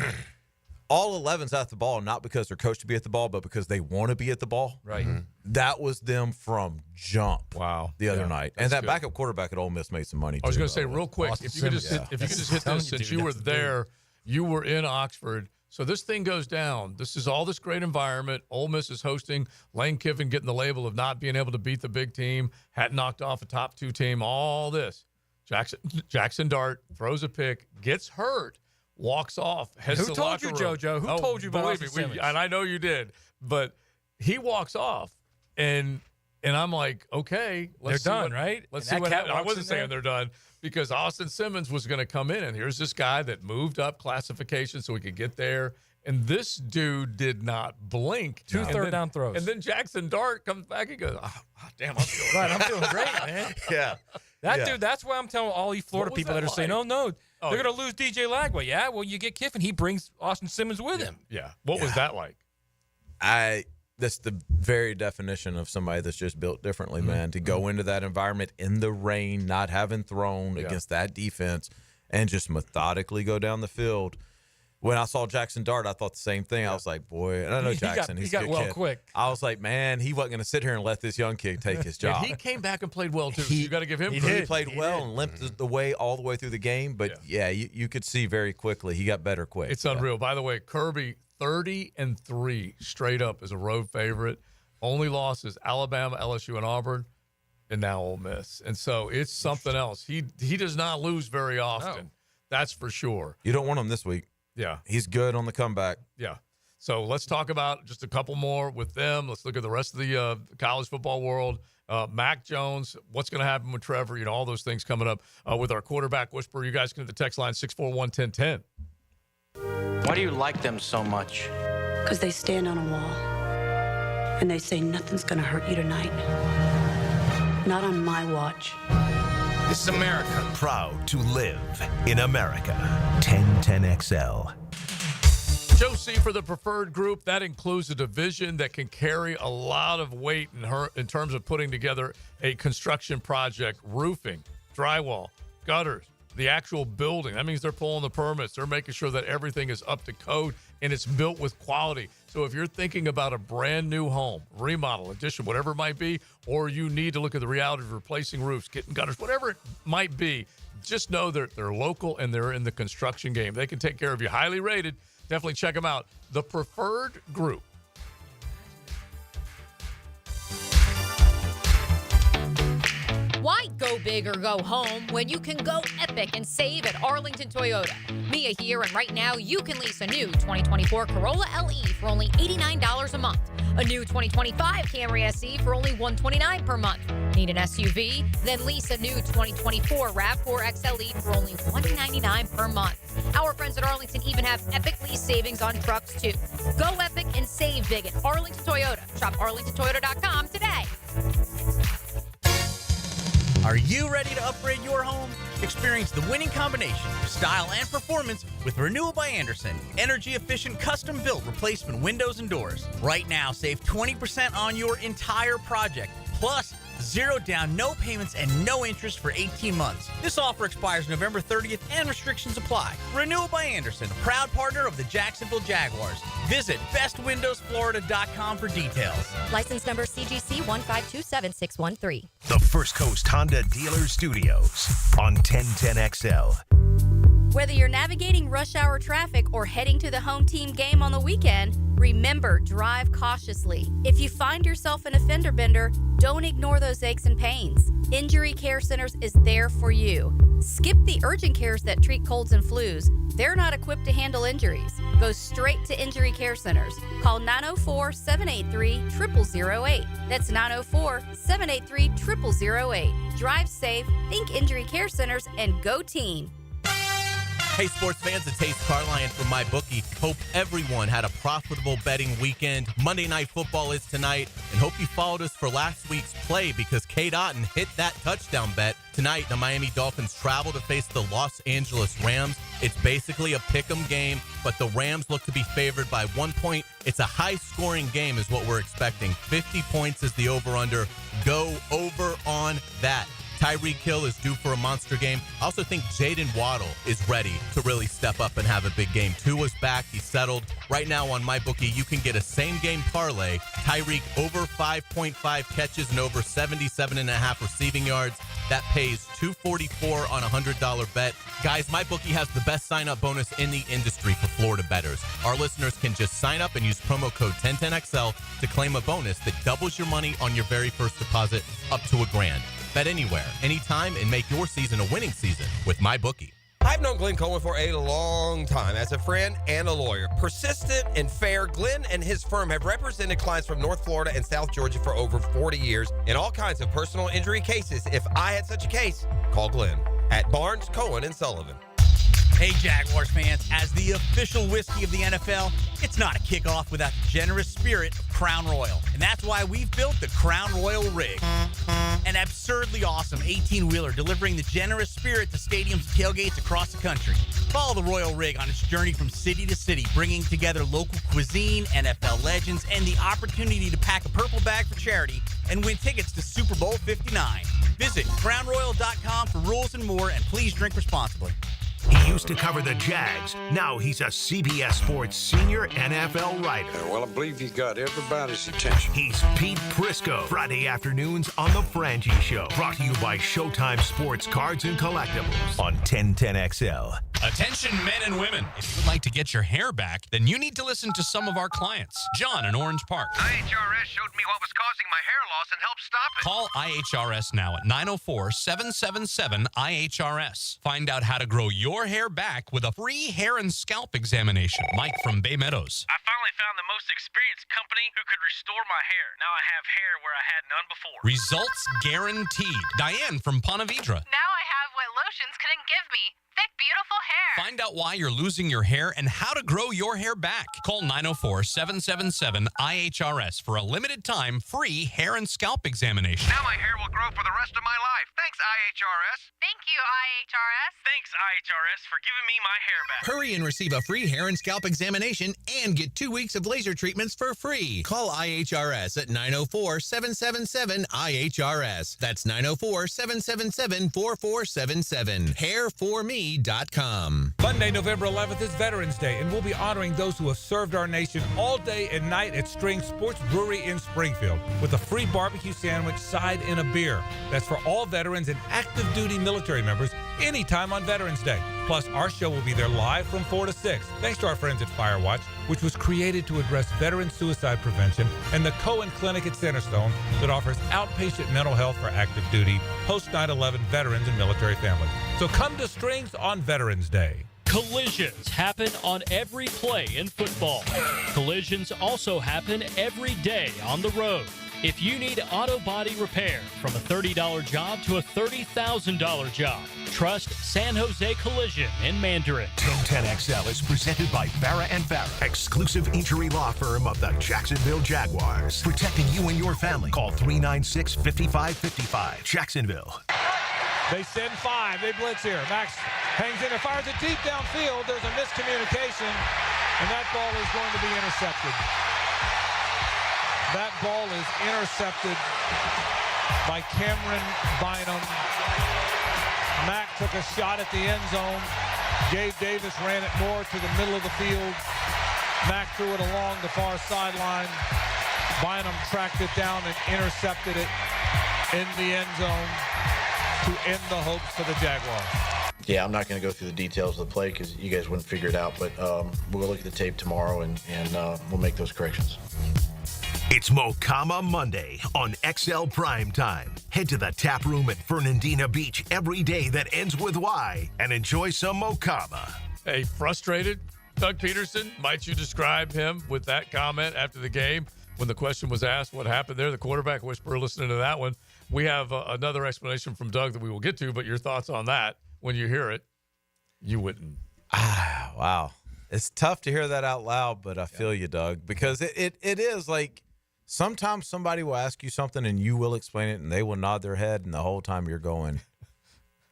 all 11's at the ball, not because they're coached to be at the ball, but because they want to be at the ball. Right. Mm-hmm. That was them from jump. Wow. The other night, and that backup quarterback at Ole Miss made some money. I was going to say real quick, if you could just hit this, since you were there, you were in Oxford. So this thing goes down. This is all this great environment. Ole Miss is hosting. Lane Kiffin getting the label of not being able to beat the big team. Had knocked off a top 2 team. All this. Jackson Dart throws a pick, gets hurt. Walks off. Heads Who told you, JoJo? Who told you about Austin Simmons? And I know you did. But he walks off, and I'm like, okay. They're done, right? Let's see what happens. I wasn't saying they're done because Austin Simmons was going to come in, and here's this guy that moved up classification so he could get there. And this dude did not blink. 2 third-down throws. And then Jackson Dart comes back and goes, damn, I'm feeling right. I'm feeling great, man. Yeah. Dude, that's why I'm telling all you Florida people that are saying, oh, no, they're going to lose DJ Lagway. Yeah, well, you get Kiffin. He brings Austin Simmons with him. Yeah. What was that like? That's the very definition of somebody that's just built differently, man. To go into that environment in the rain, not having thrown against that defense, and just methodically go down the field. When I saw Jackson Dart, I thought the same thing. I was like, boy, and I know Jackson. He got well quick. I was like, man, he wasn't going to sit here and let this young kid take his job. And he came back and played well, too. So you got to give him credit. He played well and limped the way all the way through the game. But, you could see very quickly he got better quick. It's unreal. By the way, Kirby, 30-3 straight up as a road favorite. Only losses, Alabama, LSU, and Auburn, and now Ole Miss. And so it's something else. He does not lose very often. That's for sure. You don't want him this week. Yeah. He's good on the comeback. Yeah. So let's talk about just a couple more with them. Let's look at the rest of the college football world. Mac Jones, what's going to happen with Trevor? You know, all those things coming up with our quarterback whisperer. You guys can hit the text line 641-1010. Why do you like them so much? Because they stand on a wall and they say nothing's going to hurt you tonight. Not on my watch. This is America. Proud to live in America. 1010XL. Joe C. for the preferred group, that includes a division that can carry a lot of weight in terms of putting together a construction project, roofing, drywall, gutters, the actual building. That means they're pulling the permits. They're making sure that everything is up to code and it's built with quality. So if you're thinking about a brand new home, remodel, addition, whatever it might be, or you need to look at the reality of replacing roofs, getting gutters, whatever it might be, just know they're local and they're in the construction game. They can take care of you. Highly rated. Definitely check them out. The Preferred Group. Why go big or go home when you can go epic and save at Arlington Toyota? Mia here, and right now you can lease a new 2024 Corolla LE for only $89 a month. A new 2025 Camry SE for only $129 per month. Need an SUV? Then lease a new 2024 RAV4 XLE for only $199 per month. Our friends at Arlington even have epic lease savings on trucks too. Go epic and save big at Arlington Toyota. Shop arlingtontoyota.com today. Are you ready to upgrade your home? Experience the winning combination of style and performance with Renewal by Andersen. Energy-efficient, custom-built replacement windows and doors. Right now, save 20% on your entire project. Plus, 0 down, no payments, and no interest for 18 months. This offer expires November 30th and restrictions apply. Renewal by Andersen, a proud partner of the Jacksonville Jaguars. Visit bestwindowsflorida.com for details. License number CGC 1527613. The First Coast Honda Dealer Studios on 1010XL. Whether you're navigating rush hour traffic or heading to the home team game on the weekend, remember, drive cautiously. If you find yourself in a fender bender, don't ignore those aches and pains. Injury Care Centers is there for you. Skip the urgent cares that treat colds and flus. They're not equipped to handle injuries. Go straight to Injury Care Centers. Call 904-783-0008. That's 904-783-0008. Drive safe, think Injury Care Centers, and go team. Hey, sports fans, it's Hayes Carline from MyBookie. Hope everyone had a profitable betting weekend. Monday Night Football is tonight, and hope you followed us for last week's play because Kate Otten hit that touchdown bet. Tonight, the Miami Dolphins travel to face the Los Angeles Rams. It's basically a pick'em game, but the Rams look to be favored by 1 point. It's a high-scoring game is what we're expecting. 50 points is the over-under. Go over on that. Tyreek Hill is due for a monster game. I also think Jaden Waddle is ready to really step up and have a big game. Tua's back. He's settled. Right now on MyBookie, you can get a same-game parlay. Tyreek over 5.5 catches and over 77.5 receiving yards. That pays $244 on a $100 bet. Guys, MyBookie has the best sign-up bonus in the industry for Florida bettors. Our listeners can just sign up and use promo code 1010XL to claim a bonus that doubles your money on your very first deposit up to $1,000. Bet anywhere, anytime, and make your season a winning season with MyBookie. I've known Glenn Cohen for a long time as a friend and a lawyer. Persistent and fair, Glenn and his firm have represented clients from North Florida and South Georgia for over 40 years in all kinds of personal injury cases. If I had such a case, call Glenn at Barnes, Cohen, and Sullivan. Hey, Jaguars fans, as the official whiskey of the NFL, it's not a kickoff without the generous spirit of Crown Royal. And that's why we've built the Crown Royal Rig. An absurdly awesome 18-wheeler delivering the generous spirit to stadiums and tailgates across the country. Follow the Royal Rig on its journey from city to city, bringing together local cuisine, NFL legends, and the opportunity to pack a purple bag for charity and win tickets to Super Bowl 59. Visit crownroyal.com for rules and more, and please drink responsibly. He used to cover the Jags. Now he's a CBS Sports senior NFL writer. Well, I believe he's got everybody's attention. He's Pete Prisco. Friday afternoons on The Frangie Show. Brought to you by Showtime Sports Cards and Collectibles on 1010XL. Attention men and women. If you would like to get your hair back, then you need to listen to some of our clients. John in Orange Park. IHRS showed me what was causing my hair loss and helped stop it. Call IHRS now at 904-777-IHRS. Find out how to grow your hair back with a free hair and scalp examination. Mike from Bay Meadows. I finally found the most experienced company who could restore my hair. Now I have hair where I had none before. Results guaranteed. Diane from Ponte Vedra. Now I have what lotions couldn't give me. Thick, beautiful hair. Find out why you're losing your hair and how to grow your hair back. Call 904-777-IHRS for a limited time free hair and scalp examination. Now my hair will grow for the rest of my life. Thanks, IHRS. Thank you, IHRS. Thanks, IHRS, for giving me my hair back. Hurry and receive a free hair and scalp examination and get 2 weeks of laser treatments for free. Call IHRS at 904-777-IHRS. That's 904-777-4477. Hairforme.com. Monday, November 11th is Veterans Day, and we'll be honoring those who have served our nation all day and night at String Sports Brewery in Springfield with a free barbecue sandwich, side, and a beer. That's for all veterans and active duty military members anytime on Veterans Day. Plus, our show will be there live from 4 to 6, thanks to our friends at Firewatch, which was created to address veteran suicide prevention, and the Cohen Clinic at Centerstone that offers outpatient mental health for active duty, post 9/11 veterans and military families. So come to Strings on Veterans Day. Collisions happen on every play in football. Collisions also happen every day on the road. If you need auto body repair, from a $30 job to a $30,000 job, trust San Jose Collision in Mandarin. 1010XL is presented by Farah & Farah, exclusive injury law firm of the Jacksonville Jaguars. Protecting you and your family. Call 396-5555. Jacksonville. They send 5. They blitz here. Max hangs in and fires it deep downfield. There's a miscommunication, and that ball is going to be intercepted. That ball is intercepted by Cameron Bynum. Mack took a shot at the end zone. Gabe Davis ran it more to the middle of the field. Mack threw it along the far sideline. Bynum tracked it down and intercepted it in the end zone to end the hopes for the Jaguars. Yeah, I'm not going to go through the details of the play because you guys wouldn't figure it out, but we'll look at the tape tomorrow and we'll make those corrections. It's Mocama Monday on XL Primetime. Head to the tap room at Fernandina Beach every day that ends with Y and enjoy some Mocama. Hey, frustrated Doug Peterson? Might you describe him with that comment after the game when the question was asked what happened there? The quarterback whisperer, listening to that one. We have another explanation from Doug that we will get to, but your thoughts on that when you hear it, you wouldn't. Wow. It's tough to hear that out loud, but I feel you, Doug, because it is like sometimes somebody will ask you something and you will explain it and they will nod their head, and the whole time you're going,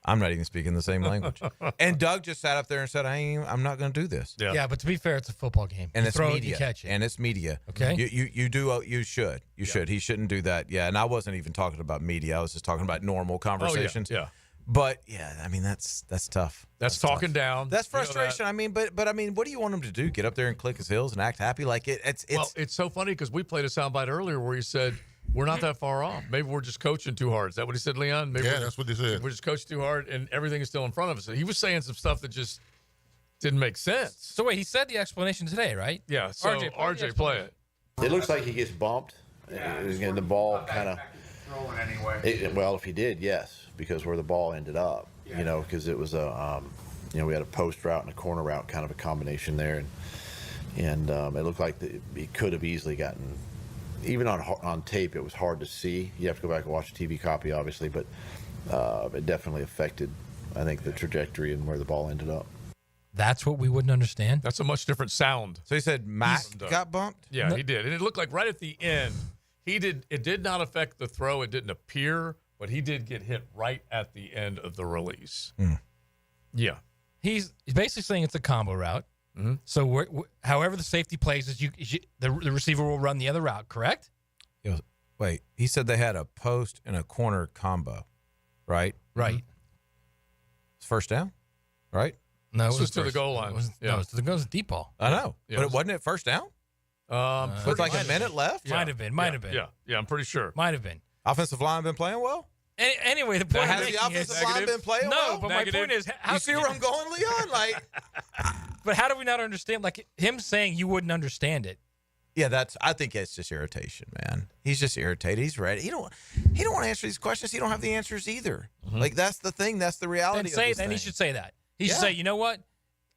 I'm not even speaking the same language. And Doug just sat up there and said, I'm not going to do this. Yeah, but to be fair, it's a football game. And you it's throw media. It, you catch it. And it's media. Okay. You should. You should. He shouldn't do that. Yeah. And I wasn't even talking about media. I was just talking about normal conversations. Yeah. But yeah, I mean that's tough. That's talking tough. down. That's frustration. I mean, but I mean, what do you want him to do? Get up there and click his heels and act happy? Like it's so funny because we played a soundbite earlier where he said we're not that far off. Maybe we're just coaching too hard. Is that what he said, Leon? Maybe that's what he said. We're just coaching too hard, and everything is still in front of us. He was saying some stuff that just didn't make sense. So wait, he said the explanation today, right? Yeah. So RJ, play it. It looks like he gets bumped. And the ball kind of. Well, if he did, yes, because where the ball ended up, because it was a, we had a post route and a corner route, kind of a combination there, and it looked like he could have easily gotten. Even on tape, it was hard to see. You have to go back and watch the TV copy, obviously, but it definitely affected, I think, the trajectory and where the ball ended up. That's what we wouldn't understand? That's a much different sound. So he said Matt got bumped? Yeah, he did. And it looked like right at the end, it did not affect the throw. It didn't appear, but he did get hit right at the end of the release. Yeah. He's basically saying it's a combo route. Mm-hmm. So however the safety plays, the receiver will run the other route, correct? Wait, he said they had a post and a corner combo, right? Right. It's first down, right? No, it was to the goal line. No, it was a deep ball. I know, but it wasn't it first down? With like a minute left? Might have been. Yeah, I'm pretty sure. Might have been. Offensive line been playing well? Anyway, the point has I'm the making offensive is line been playing well? No, but my point is, how you see where I'm going, Leon? Like, but how do we not understand? Like him saying you wouldn't understand it. yeah, I think it's just irritation, man. He's just irritated. He's ready. He don't want to answer these questions. He don't have the answers either. Like that's the thing. That's the reality. Then he should say that. He should say, you know what?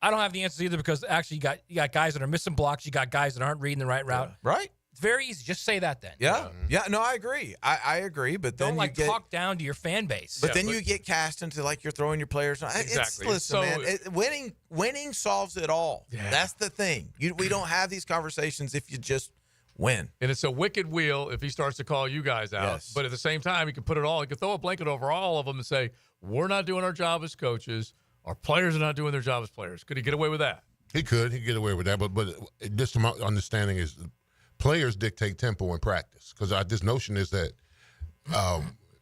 I don't have the answers either because actually you got guys that are missing blocks. You got guys that aren't reading the right route. Right. It's very easy. Just say that then. Yeah. Yeah. No, I agree. I agree. But then don't you get, talk down to your fan base. But then you get cast into like you're throwing your players. Exactly. Listen, man. Winning solves it all. Yeah. That's the thing. We don't have these conversations if you just win. And it's a wicked wheel if he starts to call you guys out. Yes. But at the same time, he can put it all. He can throw a blanket over all of them and say, "We're not doing our job as coaches. Our players are not doing their job as players." Could he get away with that? He could. He could get away with that. But just my understanding is players dictate tempo in practice because this notion is that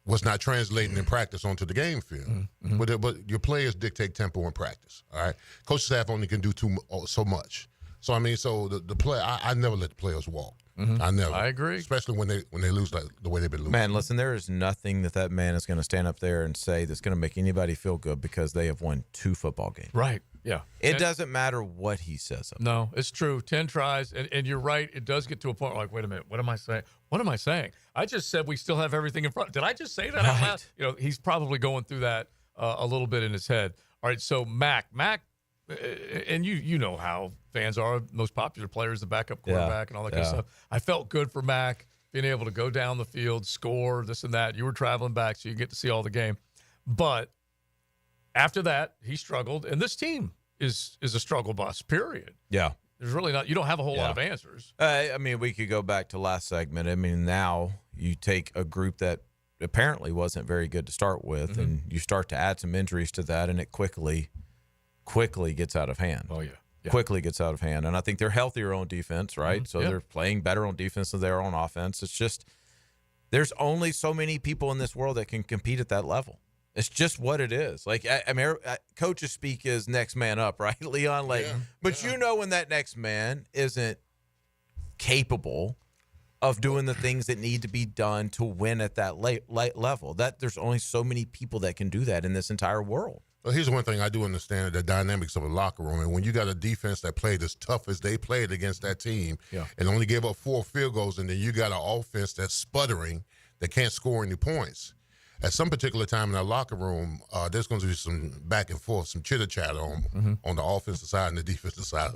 was not translating in practice onto the game field. Mm-hmm. But your players dictate tempo in practice. All right, coach staff only can do so much. So I mean, the play. I never let the players walk. Mm-hmm. I never. I agree. Especially when they lose like the way they've been losing. Man, listen, there is nothing that man is going to stand up there and say that's going to make anybody feel good because they have won 2 football games. Right. Yeah. It doesn't matter what he says. No, it's true. 10 tries, and you're right. It does get to a point where like, wait a minute, what am I saying? What am I saying? I just said we still have everything in front. Did I just say that out loud? You know, he's probably going through that a little bit in his head. All right, so Mac, and you know how fans are. Most popular player is the backup quarterback and all that kind of stuff. I felt good for Mac being able to go down the field, score, this and that. You were traveling back, so you get to see all the game. But after that, he struggled, and this team is a struggle bus, period. Yeah. There's really not – you don't have a whole lot of answers. I mean, we could go back to last segment. I mean, now you take a group that apparently wasn't very good to start with, and you start to add some injuries to that, and it quickly gets out of hand. Oh, yeah. Quickly gets out of hand. And I think they're healthier on defense, right? So they're playing better on defense than they are on offense. It's just there's only so many people in this world that can compete at that level. It's just what it is. Like, I mean, coaches speak as next man up, right, Leon? Like, but you know when that next man isn't capable of doing the things that need to be done to win at that level. That there's only so many people that can do that in this entire world. Well, here's one thing I do understand: the dynamics of a locker room. And when you got a defense that played as tough as they played against that team, and only gave up 4 field goals, and then you got an offense that's sputtering, that can't score any points. At some particular time in that locker room, there's going to be some back and forth, some chitter-chatter on the offensive side and the defensive side,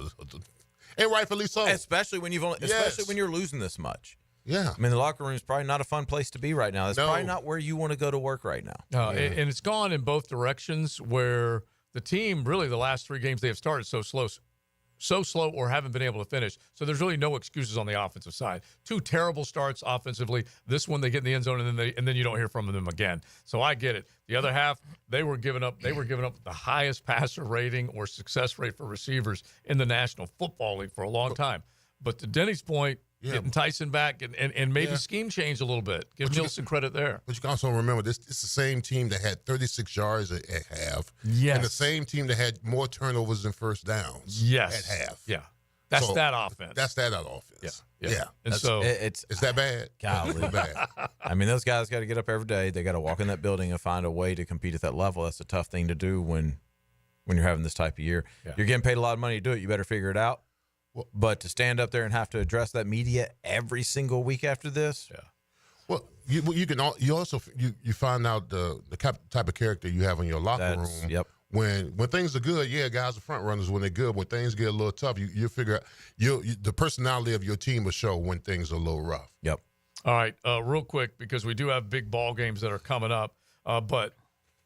and rightfully so. Especially when especially when you're losing this much. Yeah. I mean, the locker room is probably not a fun place to be right now. It's probably not where you want to go to work right now. And it's gone in both directions where the team, really the last 3 games they have started so slow or haven't been able to finish. So there's really no excuses on the offensive side. 2 terrible starts offensively. This one they get in the end zone and then you don't hear from them again. So I get it. The other half, they were giving up the highest passer rating or success rate for receivers in the National Football League for a long time. But to Denny's point, getting Tyson back and maybe scheme change a little bit. Give Nielsen credit there. But you can also remember it's the same team that had 36 yards at half. Yes. And the same team that had more turnovers than first downs at half. Yeah. That's that offense. That's that offense. Yeah. And so it's that bad? Golly. It's bad. I mean, those guys got to get up every day. They got to walk in that building and find a way to compete at that level. That's a tough thing to do when you're having this type of year. Yeah. You're getting paid a lot of money to do it. You better figure it out. But to stand up there and have to address that media every single week after this, well, you also find out the type of character you have in your locker room. Yep. When things are good, guys are front runners when they're good. When things get a little tough, you figure out the personality of your team will show when things are a little rough. Yep. All right, real quick because we do have big ball games that are coming up, but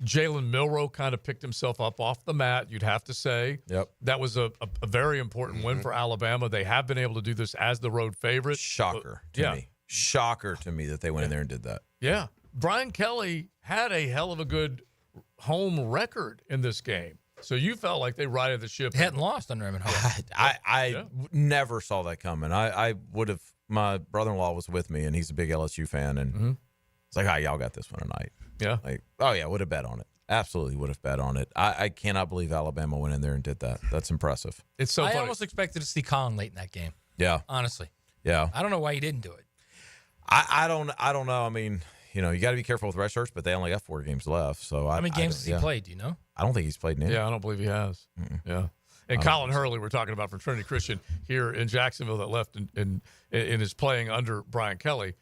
Jalen Milroe kind of picked himself up off the mat, you'd have to say. Yep. That was a very important win for Alabama. They have been able to do this as the road favorite. Shocker to me. Shocker to me that they went in there and did that. Yeah. Brian Kelly had a hell of a good home record in this game. So you felt like they righted the ship. They hadn't lost under him at home. I never saw that coming. I would have – my brother-in-law was with me, and he's a big LSU fan, and it's like, y'all got this one tonight. Yeah. Like, oh, yeah, would have bet on it. Absolutely would have bet on it. I cannot believe Alabama went in there and did that. That's impressive. It's so funny. I almost expected to see Colin late in that game. Yeah. Honestly. Yeah. I don't know why he didn't do it. I don't know. I mean, you got to be careful with red shirts, but they only got 4 games left. So how many games has he played? Do you know? I don't think he's played any. Yeah, I don't believe he has. Yeah. And Colin Hurley, we're talking about from Trinity Christian here in Jacksonville, that left in is playing under Brian Kelly.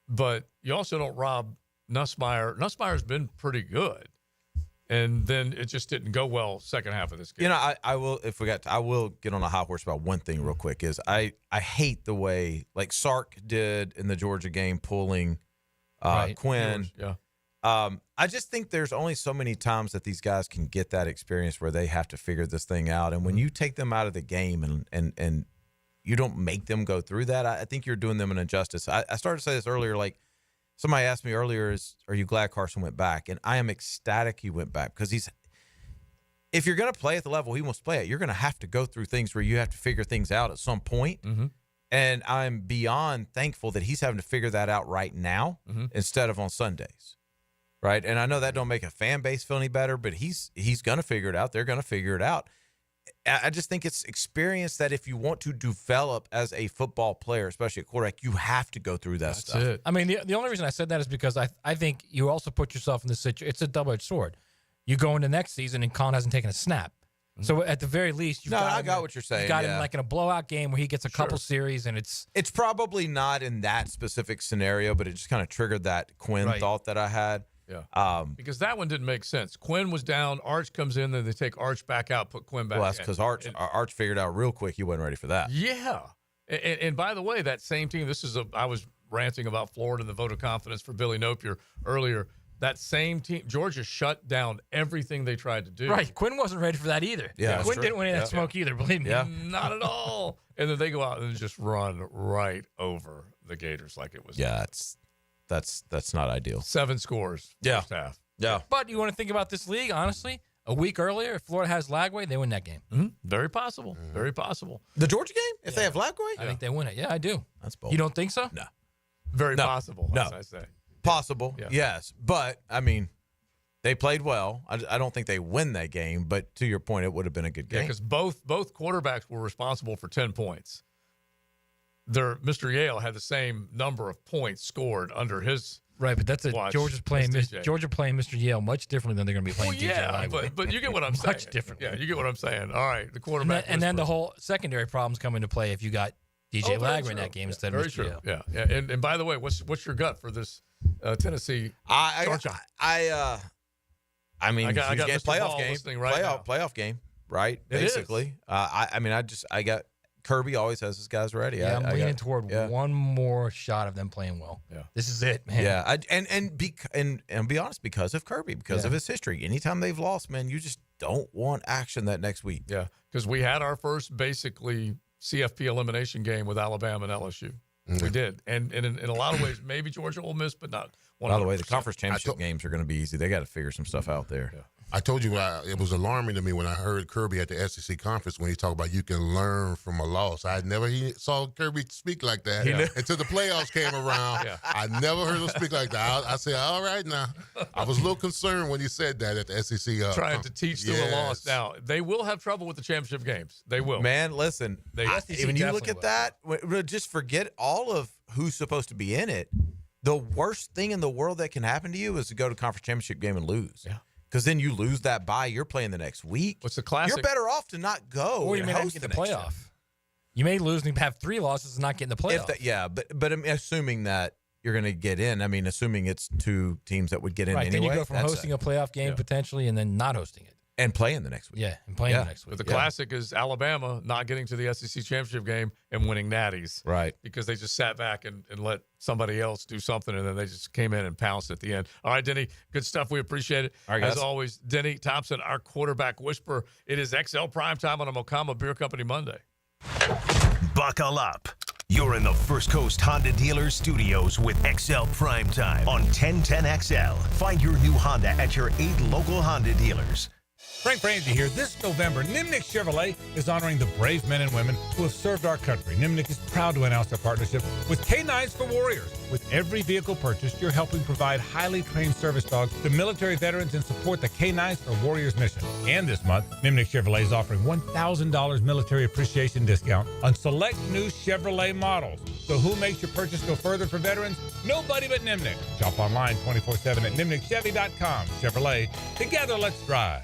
But you also don't rob Nussmeier. Nussmeier's been pretty good. And then it just didn't go well second half of this game. I will I will get on a hot horse about one thing real quick. Is I hate the way like Sark did in the Georgia game pulling Quinn. Yeah. I just think there's only so many times that these guys can get that experience where they have to figure this thing out. And when you take them out of the game and you don't make them go through that, I think you're doing them an injustice. I started to say this earlier, like somebody asked me earlier, are you glad Carson went back? And I am ecstatic he went back because if you're going to play at the level he wants to play at, you're going to have to go through things where you have to figure things out at some point. Mm-hmm. And I'm beyond thankful that he's having to figure that out right now instead of on Sundays. Right. And I know that don't make a fan base feel any better, but he's going to figure it out. They're going to figure it out. I just think it's experience that if you want to develop as a football player, especially at quarterback, you have to go through that stuff. It. I mean, the only reason I said that is because I think you also put yourself in this situation. It's a double-edged sword. You go into next season and Colin hasn't taken a snap. So at the very least, I got what you're saying. You got him like in a blowout game where he gets a couple series, and it's probably not in that specific scenario, but it just kind of triggered that Quinn thought that I had. Yeah. Because that one didn't make sense. Quinn was down. Arch comes in. Then they take Arch back out, put Quinn back in. Well, that's because Arch figured out real quick he wasn't ready for that. Yeah. And by the way, that same team, I was ranting about Florida and the vote of confidence for Billy Napier earlier. That same team, Georgia shut down everything they tried to do. Right. Quinn wasn't ready for that either. Yeah, Quinn didn't want any of that smoke either, believe me. Yeah. Not at all. And then they go out and just run right over the Gators like it was. Yeah, that's not ideal. 7 scores first half. Yeah. But you want to think about this league, honestly, a week earlier, if Florida has Lagway, they win that game. Mm-hmm. Very possible. Very possible. The Georgia game? If they have Lagway? I think they win it. Yeah, I do. That's bold. You don't think so? No. Very possible, as I say. Possible, Yeah. yes. But, I mean, they played well. I don't think they win that game, but to your point, it would have been a good game. Yeah, because both quarterbacks were responsible for 10 points. Mr. Yale had the same number of points scored under his right, but that's Georgia playing Mr. Yale much differently than they're going to be playing DJ Lagway. but you get what I'm saying. Much differently. Yeah, you get what I'm saying. All right, the quarterback. And then the whole secondary problems come into play if you got DJ Lagway in that game instead of Mr. Yale. Yeah. And by the way, what's your gut for this Tennessee? I mean, I got playoff game, playoff game, right? It Basically, I got Kirby always has his guys ready. Yeah, I'm leaning toward one more shot of them playing well. Yeah, this is it, man. Yeah, and be honest, because of Kirby, because of his history. Anytime they've lost, man, you just don't want action that next week. Yeah, because we had our first basically CFP elimination game with Alabama and LSU. Mm-hmm. We did, and in a lot of ways, maybe Georgia, Ole Miss, but not 100%. By the way, the conference championship games are going to be easy. They got to figure some stuff out there. Yeah. I told you it was alarming to me when I heard Kirby at the SEC conference when he talked about you can learn from a loss. I never saw Kirby speak like that until the playoffs came around. Yeah. I never heard him speak like that. I said, all right now. I was a little concerned when he said that at the SEC. Trying to teach them a loss. Now, they will have trouble with the championship games. They will. Man, listen, when you look at that, just forget all of who's supposed to be in it. The worst thing in the world that can happen to you is to go to conference championship game and lose. Yeah. Because then you lose that bye. You're playing the next week. What's the classic? You're better off to not go. Or you may not get the playoff. You may lose and have 3 losses and not get in the playoff. But I'm assuming that you're going to get in. I mean, assuming it's 2 teams that would get in anyway. Then you go from hosting a playoff game potentially and then not hosting it. And playing the next week. Yeah, and playing the next week. But the classic is Alabama not getting to the SEC championship game and winning natties. Right. Because they just sat back and let somebody else do something, and then they just came in and pounced at the end. All right, Denny, good stuff. We appreciate it. All right, as guys. always, Denny Thompson, our quarterback whisperer. It is XL Primetime on a Mokama Beer Company Monday. Buckle up. You're in the First Coast Honda Dealer Studios with XL Primetime on 1010XL. Find your new Honda at your 8 local Honda dealers. Frank Frangie here. This November, Nimnik Chevrolet is honoring the brave men and women who have served our country. Nimnik is proud to announce their partnership with K9s for Warriors. With every vehicle purchased, you're helping provide highly trained service dogs to military veterans and support the K9s for Warriors mission. And this month, Nimnik Chevrolet is offering $1,000 military appreciation discount on select new Chevrolet models. So who makes your purchase go further for veterans? Nobody but Nimnick. Shop online 24/7 at nimnickchevy.com. Chevrolet, together let's drive.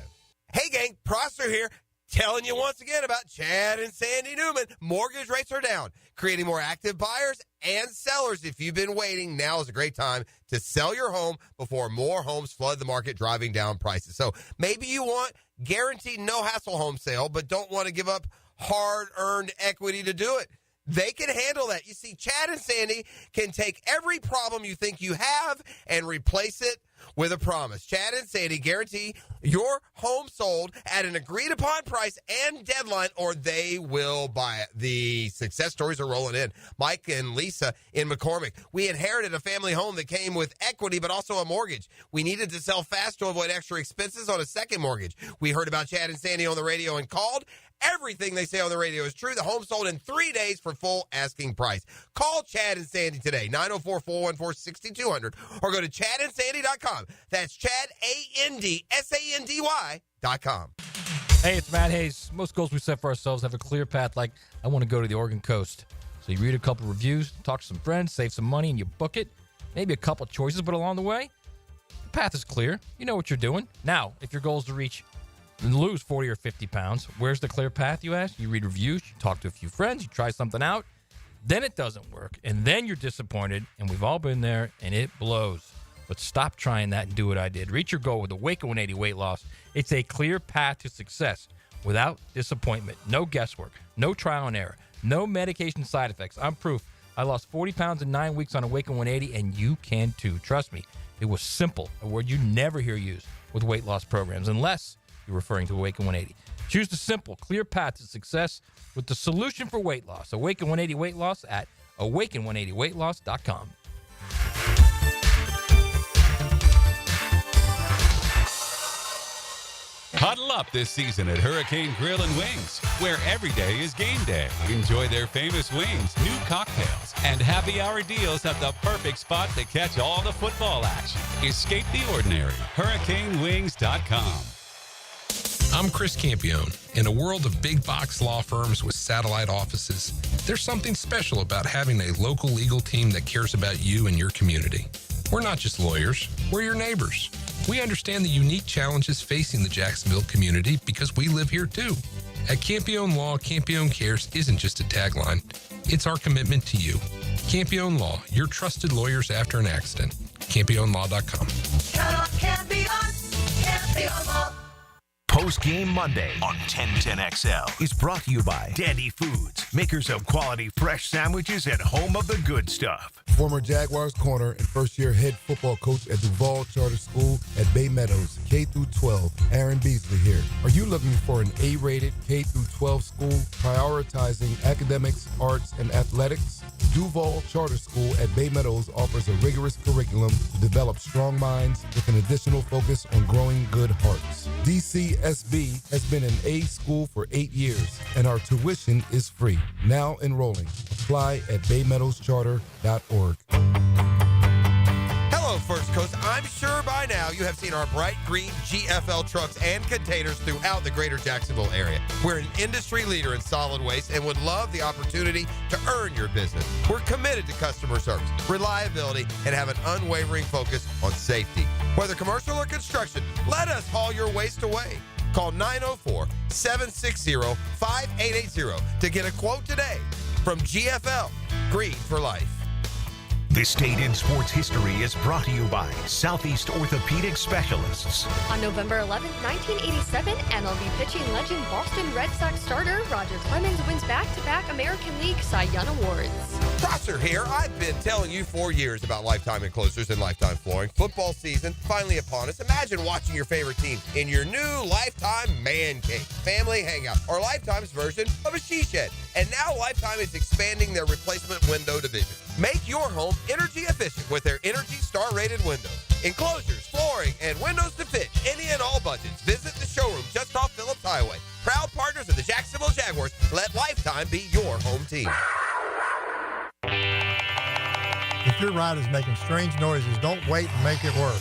Hey, gang, Prosser here. Telling you once again about Chad and Sandy Newman. Mortgage rates are down, creating more active buyers and sellers. If you've been waiting, now is a great time to sell your home before more homes flood the market, driving down prices. So maybe you want guaranteed no-hassle home sale, but don't want to give up hard-earned equity to do it. They can handle that. You see, Chad and Sandy can take every problem you think you have and replace it with a promise. Chad and Sandy guarantee your home sold at an agreed-upon price and deadline, or they will buy it. The success stories are rolling in. Mike and Lisa in McCormick. We inherited a family home that came with equity but also a mortgage. We needed to sell fast to avoid extra expenses on a second mortgage. We heard about Chad and Sandy on the radio and called. Everything they say on the radio is true. The home sold in 3 days for full asking price. Call Chad and Sandy today, 904-414-6200, or go to chadandsandy.com. That's ChadAndSandy.com. Hey, it's Matt Hayes. Most goals we set for ourselves have a clear path, like I want to go to the Oregon coast. So you read a couple reviews, talk to some friends, save some money, and you book it. Maybe a couple choices, but along the way, the path is clear. You know what you're doing. Now, if your goal is to reach and lose 40 or 50 pounds, where's the clear path, you ask? You read reviews, you talk to a few friends, you try something out, then it doesn't work, and then you're disappointed, and we've all been there, and it blows. But stop trying that and do what I did. Reach your goal with Awaken 180 weight loss. It's a clear path to success without disappointment. No guesswork, no trial and error, no medication side effects. I'm proof. I lost 40 pounds in 9 weeks on Awaken 180, and you can too. Trust me, it was simple, a word you never hear used with weight loss programs, unless you're referring to Awaken 180. Choose the simple, clear path to success with the solution for weight loss. Awaken 180 weight loss at awaken180weightloss.com. Huddle up this season at Hurricane Grill and Wings, where every day is game day. Enjoy their famous wings, new cocktails, and happy hour deals at the perfect spot to catch all the football action. Escape the ordinary. HurricaneWings.com. I'm Chris Campione. In a world of big box law firms with satellite offices, there's something special about having a local legal team that cares about you and your community. We're not just lawyers, we're your neighbors. We understand the unique challenges facing the Jacksonville community because we live here too. At Campione Law, Campione Cares isn't just a tagline, it's our commitment to you. Campione Law, your trusted lawyers after an accident. CampioneLaw.com. Count on Campione, Campione Law. Post-Game Monday on 1010XL is brought to you by Dandy Foods, makers of quality fresh sandwiches and home of the good stuff. Former Jaguars corner and first-year head football coach at Duval Charter School at Bay Meadows, K-12, Aaron Beasley here. Are you looking for an A-rated K-12 school prioritizing academics, arts, and athletics? Duval Charter School at Bay Meadows offers a rigorous curriculum to develop strong minds with an additional focus on growing good hearts. DCSB has been an A school for 8 years, and our tuition is free. Now enrolling. Apply at baymeadowscharter.org. Hello, First Coast. I'm sure by now you have seen our bright green GFL trucks and containers throughout the greater Jacksonville area. We're an industry leader in solid waste and would love the opportunity to earn your business. We're committed to customer service, reliability, and have an unwavering focus on safety. Whether commercial or construction, let us haul your waste away. Call 904-760-5880 to get a quote today from GFL, Green for Life. This Day in Sports History is brought to you by Southeast Orthopedic Specialists. On November 11, 1987, MLB pitching legend Boston Red Sox starter Roger Clemens wins back-to-back American League Cy Young Awards. Prosser here. I've been telling you for years about Lifetime Enclosures and Lifetime Flooring. Football season finally upon us. Imagine watching your favorite team in your new Lifetime Man Cave, family hangout, or Lifetime's version of a she shed. And now Lifetime is expanding their replacement window division. Make your home energy efficient with their Energy Star rated windows, enclosures, flooring, and windows to fit any and all budgets. Visit the showroom just off Phillips Highway. Proud partners of the Jacksonville Jaguars. Let Lifetime be your home team. If your ride is making strange noises, don't wait and make it work.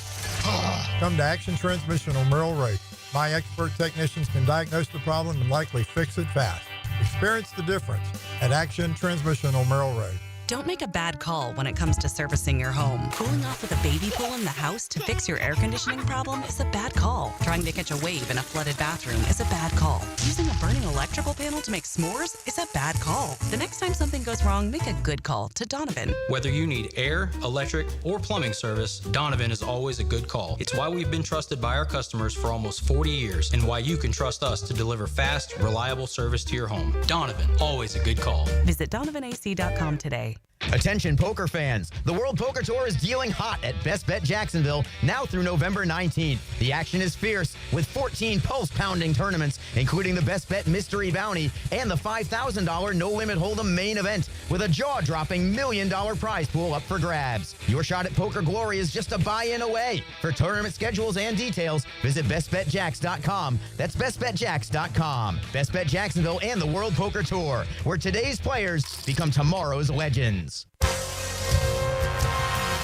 Come to Action Transmission on Merrill Road. My expert technicians can diagnose the problem and likely fix it fast. Experience the difference at Action Transmission on Merrill Road. Don't make a bad call when it comes to servicing your home. Cooling off with a baby pool in the house to fix your air conditioning problem is a bad call. Trying to catch a wave in a flooded bathroom is a bad call. Using a burning electrical panel to make s'mores is a bad call. The next time something goes wrong, make a good call to Donovan. Whether you need air, electric, or plumbing service, Donovan is always a good call. It's why we've been trusted by our customers for almost 40 years and why you can trust us to deliver fast, reliable service to your home. Donovan, always a good call. Visit DonovanAC.com today. Attention poker fans, the World Poker Tour is dealing hot at Best Bet Jacksonville now through November 19th. The action is fierce with 14 pulse-pounding tournaments, including the Best Bet Mystery Bounty and the $5,000 No Limit Hold'em main event with a jaw-dropping $1 million prize pool up for grabs. Your shot at poker glory is just a buy-in away. For tournament schedules and details, visit bestbetjacks.com. That's bestbetjacks.com. Best Bet Jacksonville and the World Poker Tour, where today's players become tomorrow's legends.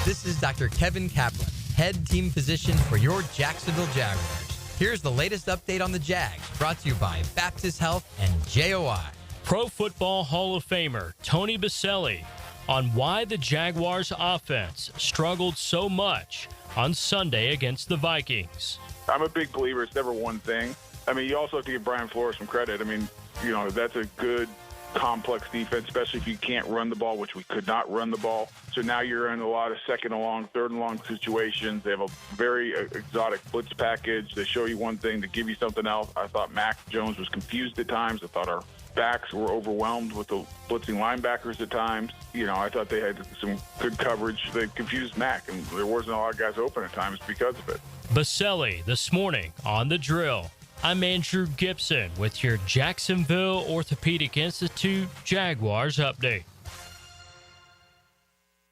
This is Dr. Kevin Kaplan, head team physician for your Jacksonville Jaguars. Here's the latest update on the Jags, brought to you by Baptist Health and JOI. Pro Football Hall of Famer Tony Baselli on why the Jaguars offense struggled so much on Sunday against the Vikings. I'm a big believer it's never one thing. I mean, you also have to give Brian Flores some credit. I mean, you know, that's a good complex defense, especially if you can't run the ball, which we could not run the ball. So now you're in a lot of second and long, third and long situations. They have a very exotic blitz package. They show you one thing to give you something else. I thought Mac Jones was confused at times. I thought our backs were overwhelmed with the blitzing linebackers at times. You know, I thought they had some good coverage. They confused Mac, and there wasn't a lot of guys open at times because of it. Baselli this morning on The Drill. I'm Andrew Gibson with your Jacksonville Orthopedic Institute Jaguars update.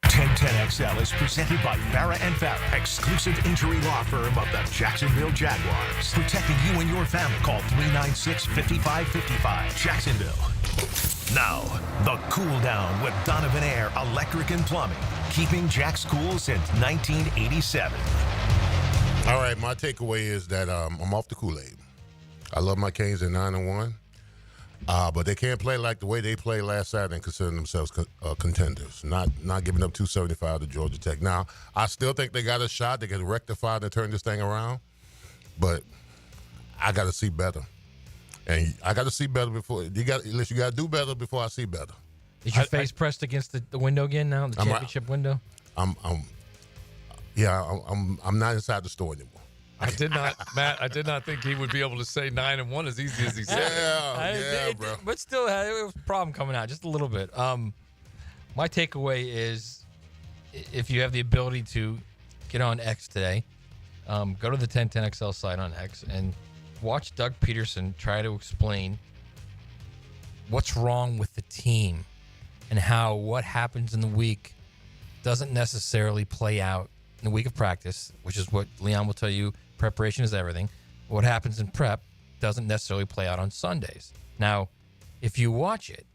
1010XL is presented by Farah & Farah, exclusive injury law firm of the Jacksonville Jaguars. Protecting you and your family. Call 396-5555. Jacksonville. Now, the cool down with Donovan Air Electric and Plumbing. Keeping Jack's cool since 1987. All right, my takeaway is that I'm off the Kool-Aid. I love my Canes at 9-1, but they can't play like the way they played last Saturday and consider themselves contenders. Not giving up 275 to Georgia Tech. Now, I still think they got a shot. They can rectify and turn this thing around, but I got to see better. And I got to see better before you got to do better before I see better. Is your face pressed against the window again now, the championship window? I'm not inside the store anymore. I did not, Matt. I did not think he would be able to say 9-1 as easy as he said. Yeah, bro. But still, it was a problem coming out just a little bit. My takeaway is, if you have the ability to get on X today, go to the 1010XL site on X and watch Doug Peterson try to explain what's wrong with the team and how what happens in the week doesn't necessarily play out in the week of practice, which is what Leon will tell you. Preparation is everything. What happens in prep doesn't necessarily play out on Sundays. Now, if you watch it,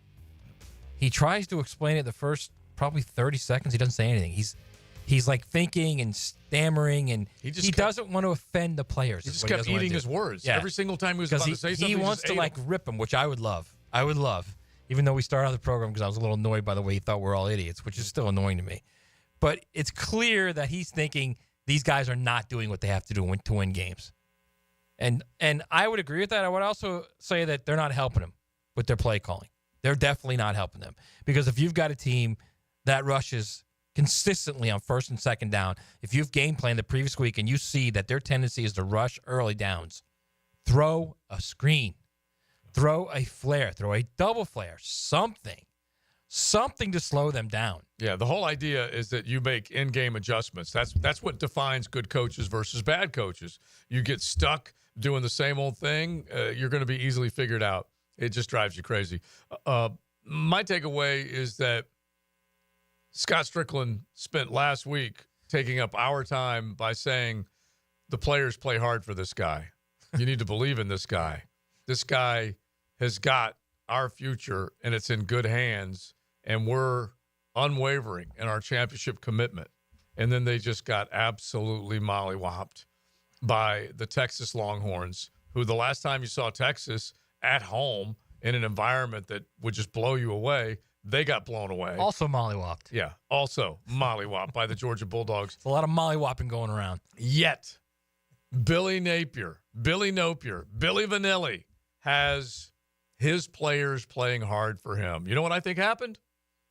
he tries to explain it the first probably 30 seconds. He doesn't say anything. He's like thinking and stammering, and he doesn't want to offend the players. He just kept eating his words. Yeah. Every single time he was about to say something, he wants to like rip them, which I would love. Even though we started out the program because I was a little annoyed by the way he thought we're all idiots, which is still annoying to me. But it's clear that he's thinking these guys are not doing what they have to do to win games. And I would agree with that. I would also say that they're not helping them with their play calling. They're definitely not helping them. Because if you've got a team that rushes consistently on first and second down, if you've game planned the previous week and you see that their tendency is to rush early downs, throw a screen, throw a flare, throw a double flare, something to slow them down. Yeah, the whole idea is that you make in-game adjustments. That's what defines good coaches versus bad coaches. You get stuck doing the same old thing, you're going to be easily figured out. It just drives you crazy. My takeaway is that Scott Strickland spent last week taking up our time by saying the players play hard for this guy. You need to believe in this guy. This guy has got our future, and it's in good hands, and we're unwavering in our championship commitment. And then they just got absolutely mollywopped by the Texas Longhorns, who the last time you saw Texas at home in an environment that would just blow you away, They got blown away. Also mollywopped. Yeah, also mollywopped by the Georgia Bulldogs. It's a lot of mollywopping going around. Yet, Billy Napier, Billy Vanilli has his players playing hard for him. You know what I think happened?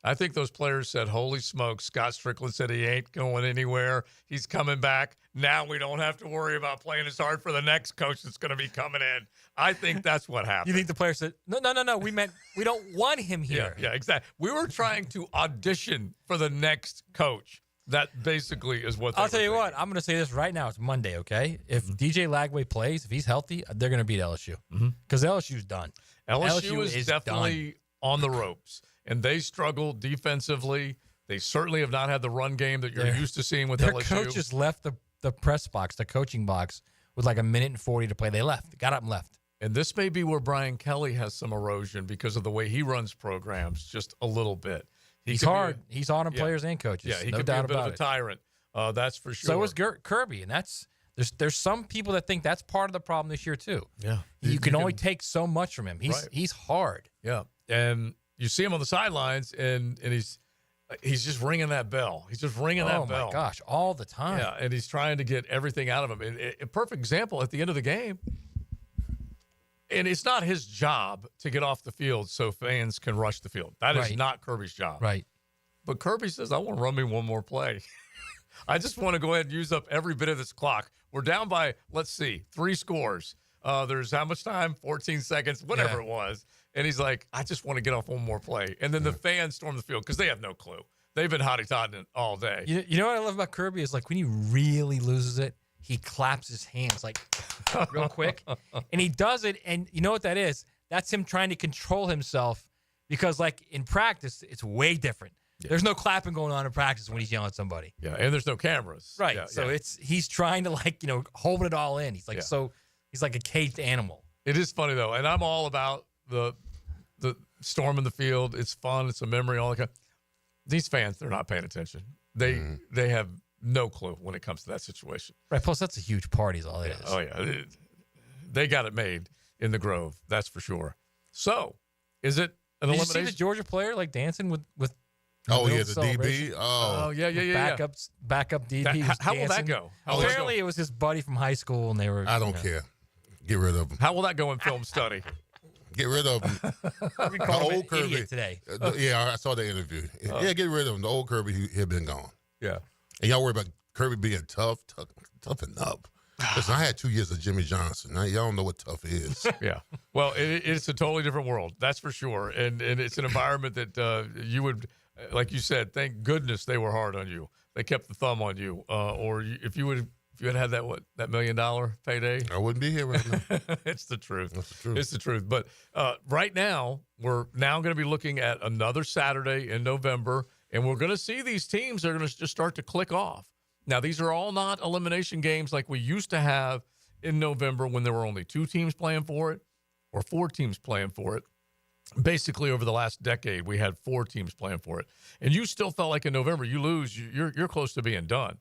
I think those players said, holy smoke, Scott Strickland said he ain't going anywhere. He's coming back. Now we don't have to worry about playing as hard for the next coach that's going to be coming in. I think that's what happened. You think the player said, no, we meant we don't want him here. Yeah, exactly. We were trying to audition for the next coach. That basically is what I'll tell you what, I'm going to say this right now. It's Monday, okay? If DJ Lagway plays, if he's healthy, they're going to beat LSU. Because LSU's done. LSU is definitely on the ropes. And they struggle defensively. They certainly have not had the run game that you're used to seeing with their LSU. Their coach just left the press box, the coaching box, with like 1:40 to play. They left. Got up and left. And this may be where Brian Kelly has some erosion because of the way he runs programs, just a little bit. He's hard. He's hard on players and coaches. Yeah, he no could doubt be a bit about of a tyrant. That's for sure. So is Kirby, and there's some people that think that's part of the problem this year too. Yeah, you can only take so much from him. He's hard. Yeah, and you see him on the sidelines, and he's just ringing that bell. He's just ringing that bell. Oh my gosh, all the time. Yeah, and he's trying to get everything out of him. And a perfect example at the end of the game. And it's not his job to get off the field so fans can rush the field. That is not Kirby's job. Right. But Kirby says, I want to run me one more play. I just want to go ahead and use up every bit of this clock. We're down by, let's see, 3 scores. There's how much time? 14 seconds, whatever it was. And he's like, I just want to get off one more play. And then the fans storm the field because they have no clue. They've been hotty-totting it all day. You know what I love about Kirby is like when he really loses it, he claps his hands like real quick. And he does it, and you know what that is? That's him trying to control himself because like in practice, it's way different. Yeah. There's no clapping going on in practice when he's yelling at somebody. Yeah, and there's no cameras. Right. Yeah, so he's trying to like, holding it all in. He's like he's like a caged animal. It is funny though, and I'm all about the storm in the field. It's fun, it's a memory, all that kind. These fans, they're not paying attention. They have no clue when it comes to that situation. Right. Plus, that's a huge party is all it is. Oh, yeah. They got it made in the Grove. That's for sure. So, is it an elimination? Did you see the Georgia player like dancing with Oh, yeah, the DB. Oh, yeah. Backup DB. How will that go? Apparently, it was his buddy from high school, and they were. I don't care. Get rid of him. How will that go in film study? Get rid of him. We called him an idiot today. Yeah, I saw the interview. Yeah, get rid of him. The old Kirby, he had been gone. Yeah. And y'all worry about Kirby being toughen up. Listen, I had 2 years of Jimmy Johnson. Now, y'all don't know what tough is. Yeah. Well, it's a totally different world. That's for sure. And it's an environment that you would, like you said, thank goodness they were hard on you. They kept the thumb on you. If you had that $1 million payday, I wouldn't be here right now. It's the truth. That's the truth. It's the truth. But right now, we're now going to be looking at another Saturday in November, and we're going to see these teams are going to just start to click off. Now, these are all not elimination games like we used to have in November when there were only 2 teams playing for it or 4 teams playing for it. Basically, over the last decade, we had 4 teams playing for it. And you still felt like in November, you lose, you're close to being done.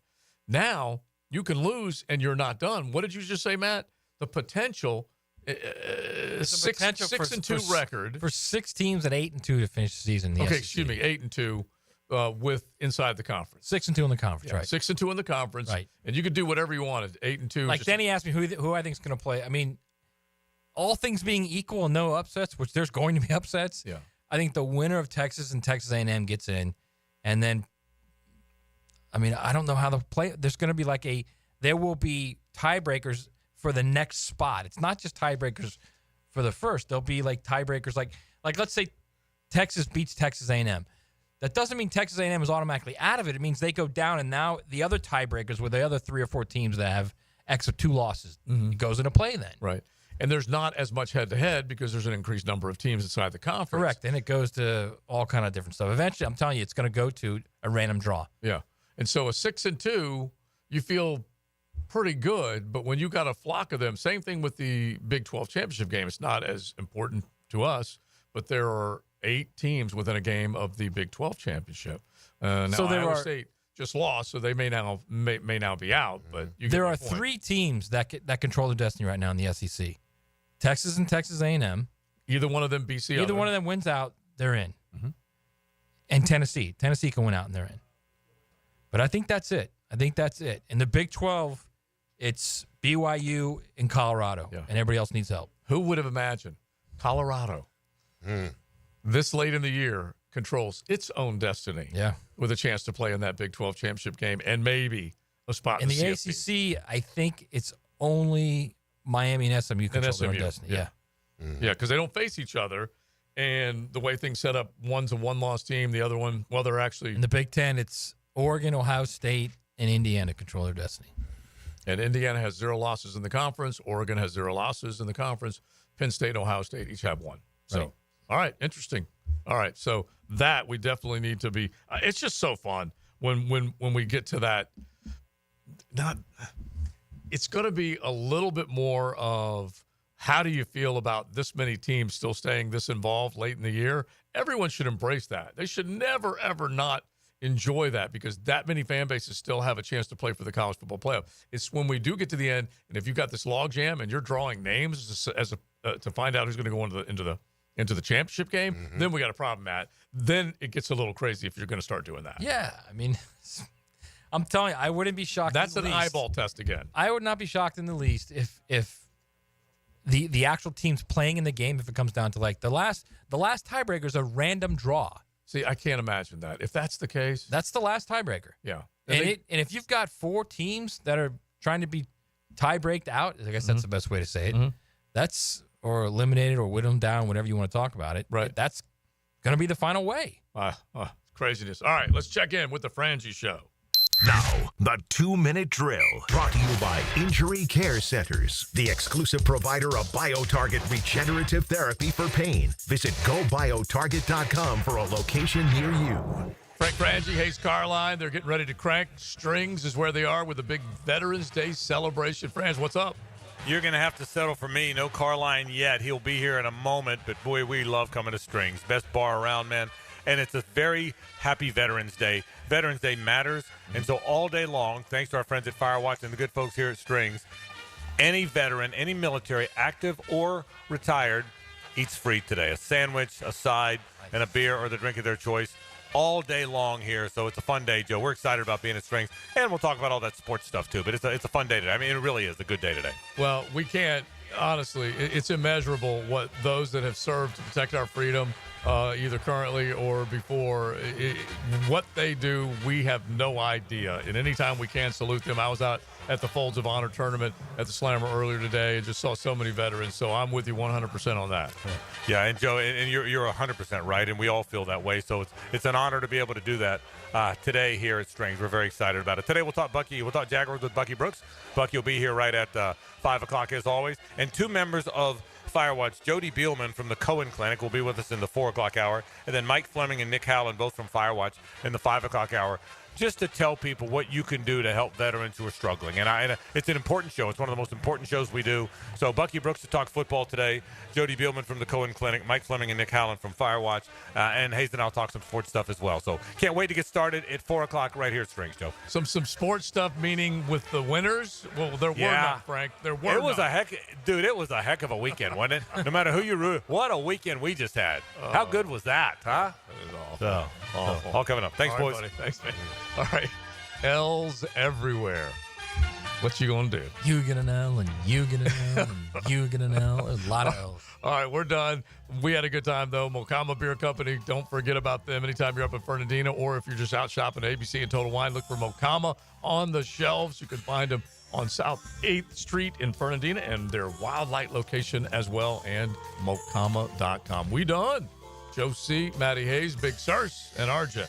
Now, you can lose and you're not done. What did you just say, Matt? The potential, 6-2 record. For 6 teams at 8-2 to finish the season. In the SEC. Excuse me, 8-2. With inside the conference, 6-2 in the conference, right? 6-2 in the conference, right? And you could do whatever you wanted. 8-2. Like Denny asked me who I think is going to play. I mean, all things being equal and no upsets, which there's going to be upsets. Yeah, I think the winner of Texas and Texas A&M gets in, and then, I mean, I don't know how to play. There's going to be there will be tiebreakers for the next spot. It's not just tiebreakers for the first. There'll be like tiebreakers, like let's say Texas beats Texas A&M. That doesn't mean Texas A&M is automatically out of it. It means they go down, and now the other tiebreakers with the other 3 or 4 teams that have X of 2 losses, it goes into play then. Right. And there's not as much head-to-head because there's an increased number of teams inside the conference. Correct. And it goes to all kind of different stuff. Eventually, I'm telling you, it's going to go to a random draw. Yeah. And so a 6-2, you feel pretty good, but when you got a flock of them, same thing with the Big 12 championship game. It's not as important to us, but there are 8 teams within a game of the Big 12 championship. Now Iowa State just lost, so they may now be out. But there are 3 teams that control their destiny right now in the SEC: Texas and Texas A&M. Either one of them BC. Either one of them wins out, they're in. and Tennessee. Tennessee can win out and they're in. But I think that's it. In the Big 12, it's BYU and Colorado, and everybody else needs help. Who would have imagined Colorado this late in the year controls its own destiny with a chance to play in that Big 12 championship game and maybe a spot in the CFP. ACC, I think it's only Miami and SMU control their own destiny. Yeah, because they don't face each other. And the way things set up, one's a one-loss team, the other one, well, they're actually... In the Big 10, it's Oregon, Ohio State, and Indiana control their destiny. And Indiana has 0 losses in the conference. Oregon has 0 losses in the conference. Penn State and Ohio State each have 1. So, Right. All right, interesting. All right, so that we definitely need to be. It's just so fun when we get to that. It's going to be a little bit more of how do you feel about this many teams still staying this involved late in the year? Everyone should embrace that. They should never ever not enjoy that because that many fan bases still have a chance to play for the college football playoff. It's when we do get to the end, and if you've got this log jam and you're drawing names to find out who's going to go into the championship game, then we got a problem, Matt. Then it gets a little crazy if you're going to start doing that. Yeah, I mean, I'm telling you, I wouldn't be shocked. That's in the an least. eyeball test again. I would not be shocked in the least if the actual teams playing in the game, if it comes down to like the last tiebreaker is a random draw. See, I can't imagine that. If that's the case, that's the last tiebreaker. Yeah, and if you've got 4 teams that are trying to be tie-breaked out, I guess that's the best way to say it. That's or eliminated or whittled down, whatever you want to talk about it. Right. That's going to be the final way. Craziness. All right, let's check in with the Frangie Show. Now, the 2-minute drill, brought to you by Injury Care Centers, the exclusive provider of BioTarget regenerative therapy for pain. Visit GoBioTarget.com for a location near you. Frank Frangie, Hayes Carline, they're getting ready to crank. Strings is where they are with the big Veterans Day celebration. Franz, what's up? You're going to have to settle for me. No Carline yet. He'll be here in a moment, but boy, we love coming to Strings. Best bar around, man. And it's a very happy Veterans Day. Veterans Day matters. And so all day long, thanks to our friends at Firewatch and the good folks here at Strings, any veteran, any military, active or retired, eats free today. A sandwich, a side, and a beer or the drink of their choice all day long here. So it's a fun day, Joe. We're excited about being at Strings. And we'll talk about all that sports stuff, too. But it's a fun day today. I mean, it really is a good day today. Well, we can't, honestly, it's immeasurable what those that have served to protect our freedom, either currently or before, what they do, we have no idea. And anytime we can, salute them. I was out at the Folds of Honor tournament at the Slammer earlier today and just saw so many veterans. So I'm with you 100% on that. Yeah, and Joe, and you're 100% right, and we all feel that way. So it's an honor to be able to do that today here at Strings. We're very excited about it. Today we'll talk Jaguars with Bucky Brooks. Bucky will be here right at 5 o'clock as always. And 2 members of Firewatch, Jody Bielman from the Cohen Clinic will be with us in the 4 o'clock hour. And then Mike Fleming and Nick Howland, both from Firewatch, in the 5 o'clock hour, just to tell people what you can do to help veterans who are struggling. And it's an important show. It's one of the most important shows we do. So Bucky Brooks to talk football today, Jody Bielman from the Cohen Clinic, Mike Fleming and Nick Howland from Firewatch, and Hayes and I'll talk some sports stuff as well. So can't wait to get started at 4 o'clock right here at Strings, Joe. Some sports stuff, meaning with the winners? Well, there were none, Frank. There were It was none. it was a heck of a weekend, wasn't it? No matter who you root, what a weekend we just had. How good was that, huh? It was awful. All coming up. Thanks, All right, boys. buddy. Thanks, man. All right. L's everywhere. What you gonna do? You get an L, and you get an L, and you get an L. A lot of L's. All right, we're done. We had a good time, though. Mocama Beer Company, don't forget about them. Anytime you're up in Fernandina, or if you're just out shopping at ABC and Total Wine, look for Mocama on the shelves. You can find them on South 8th Street in Fernandina and their Wildlight location as well, and mocama.com. We done. Joe C., Matty Hayes, Big Searcy, and RJ.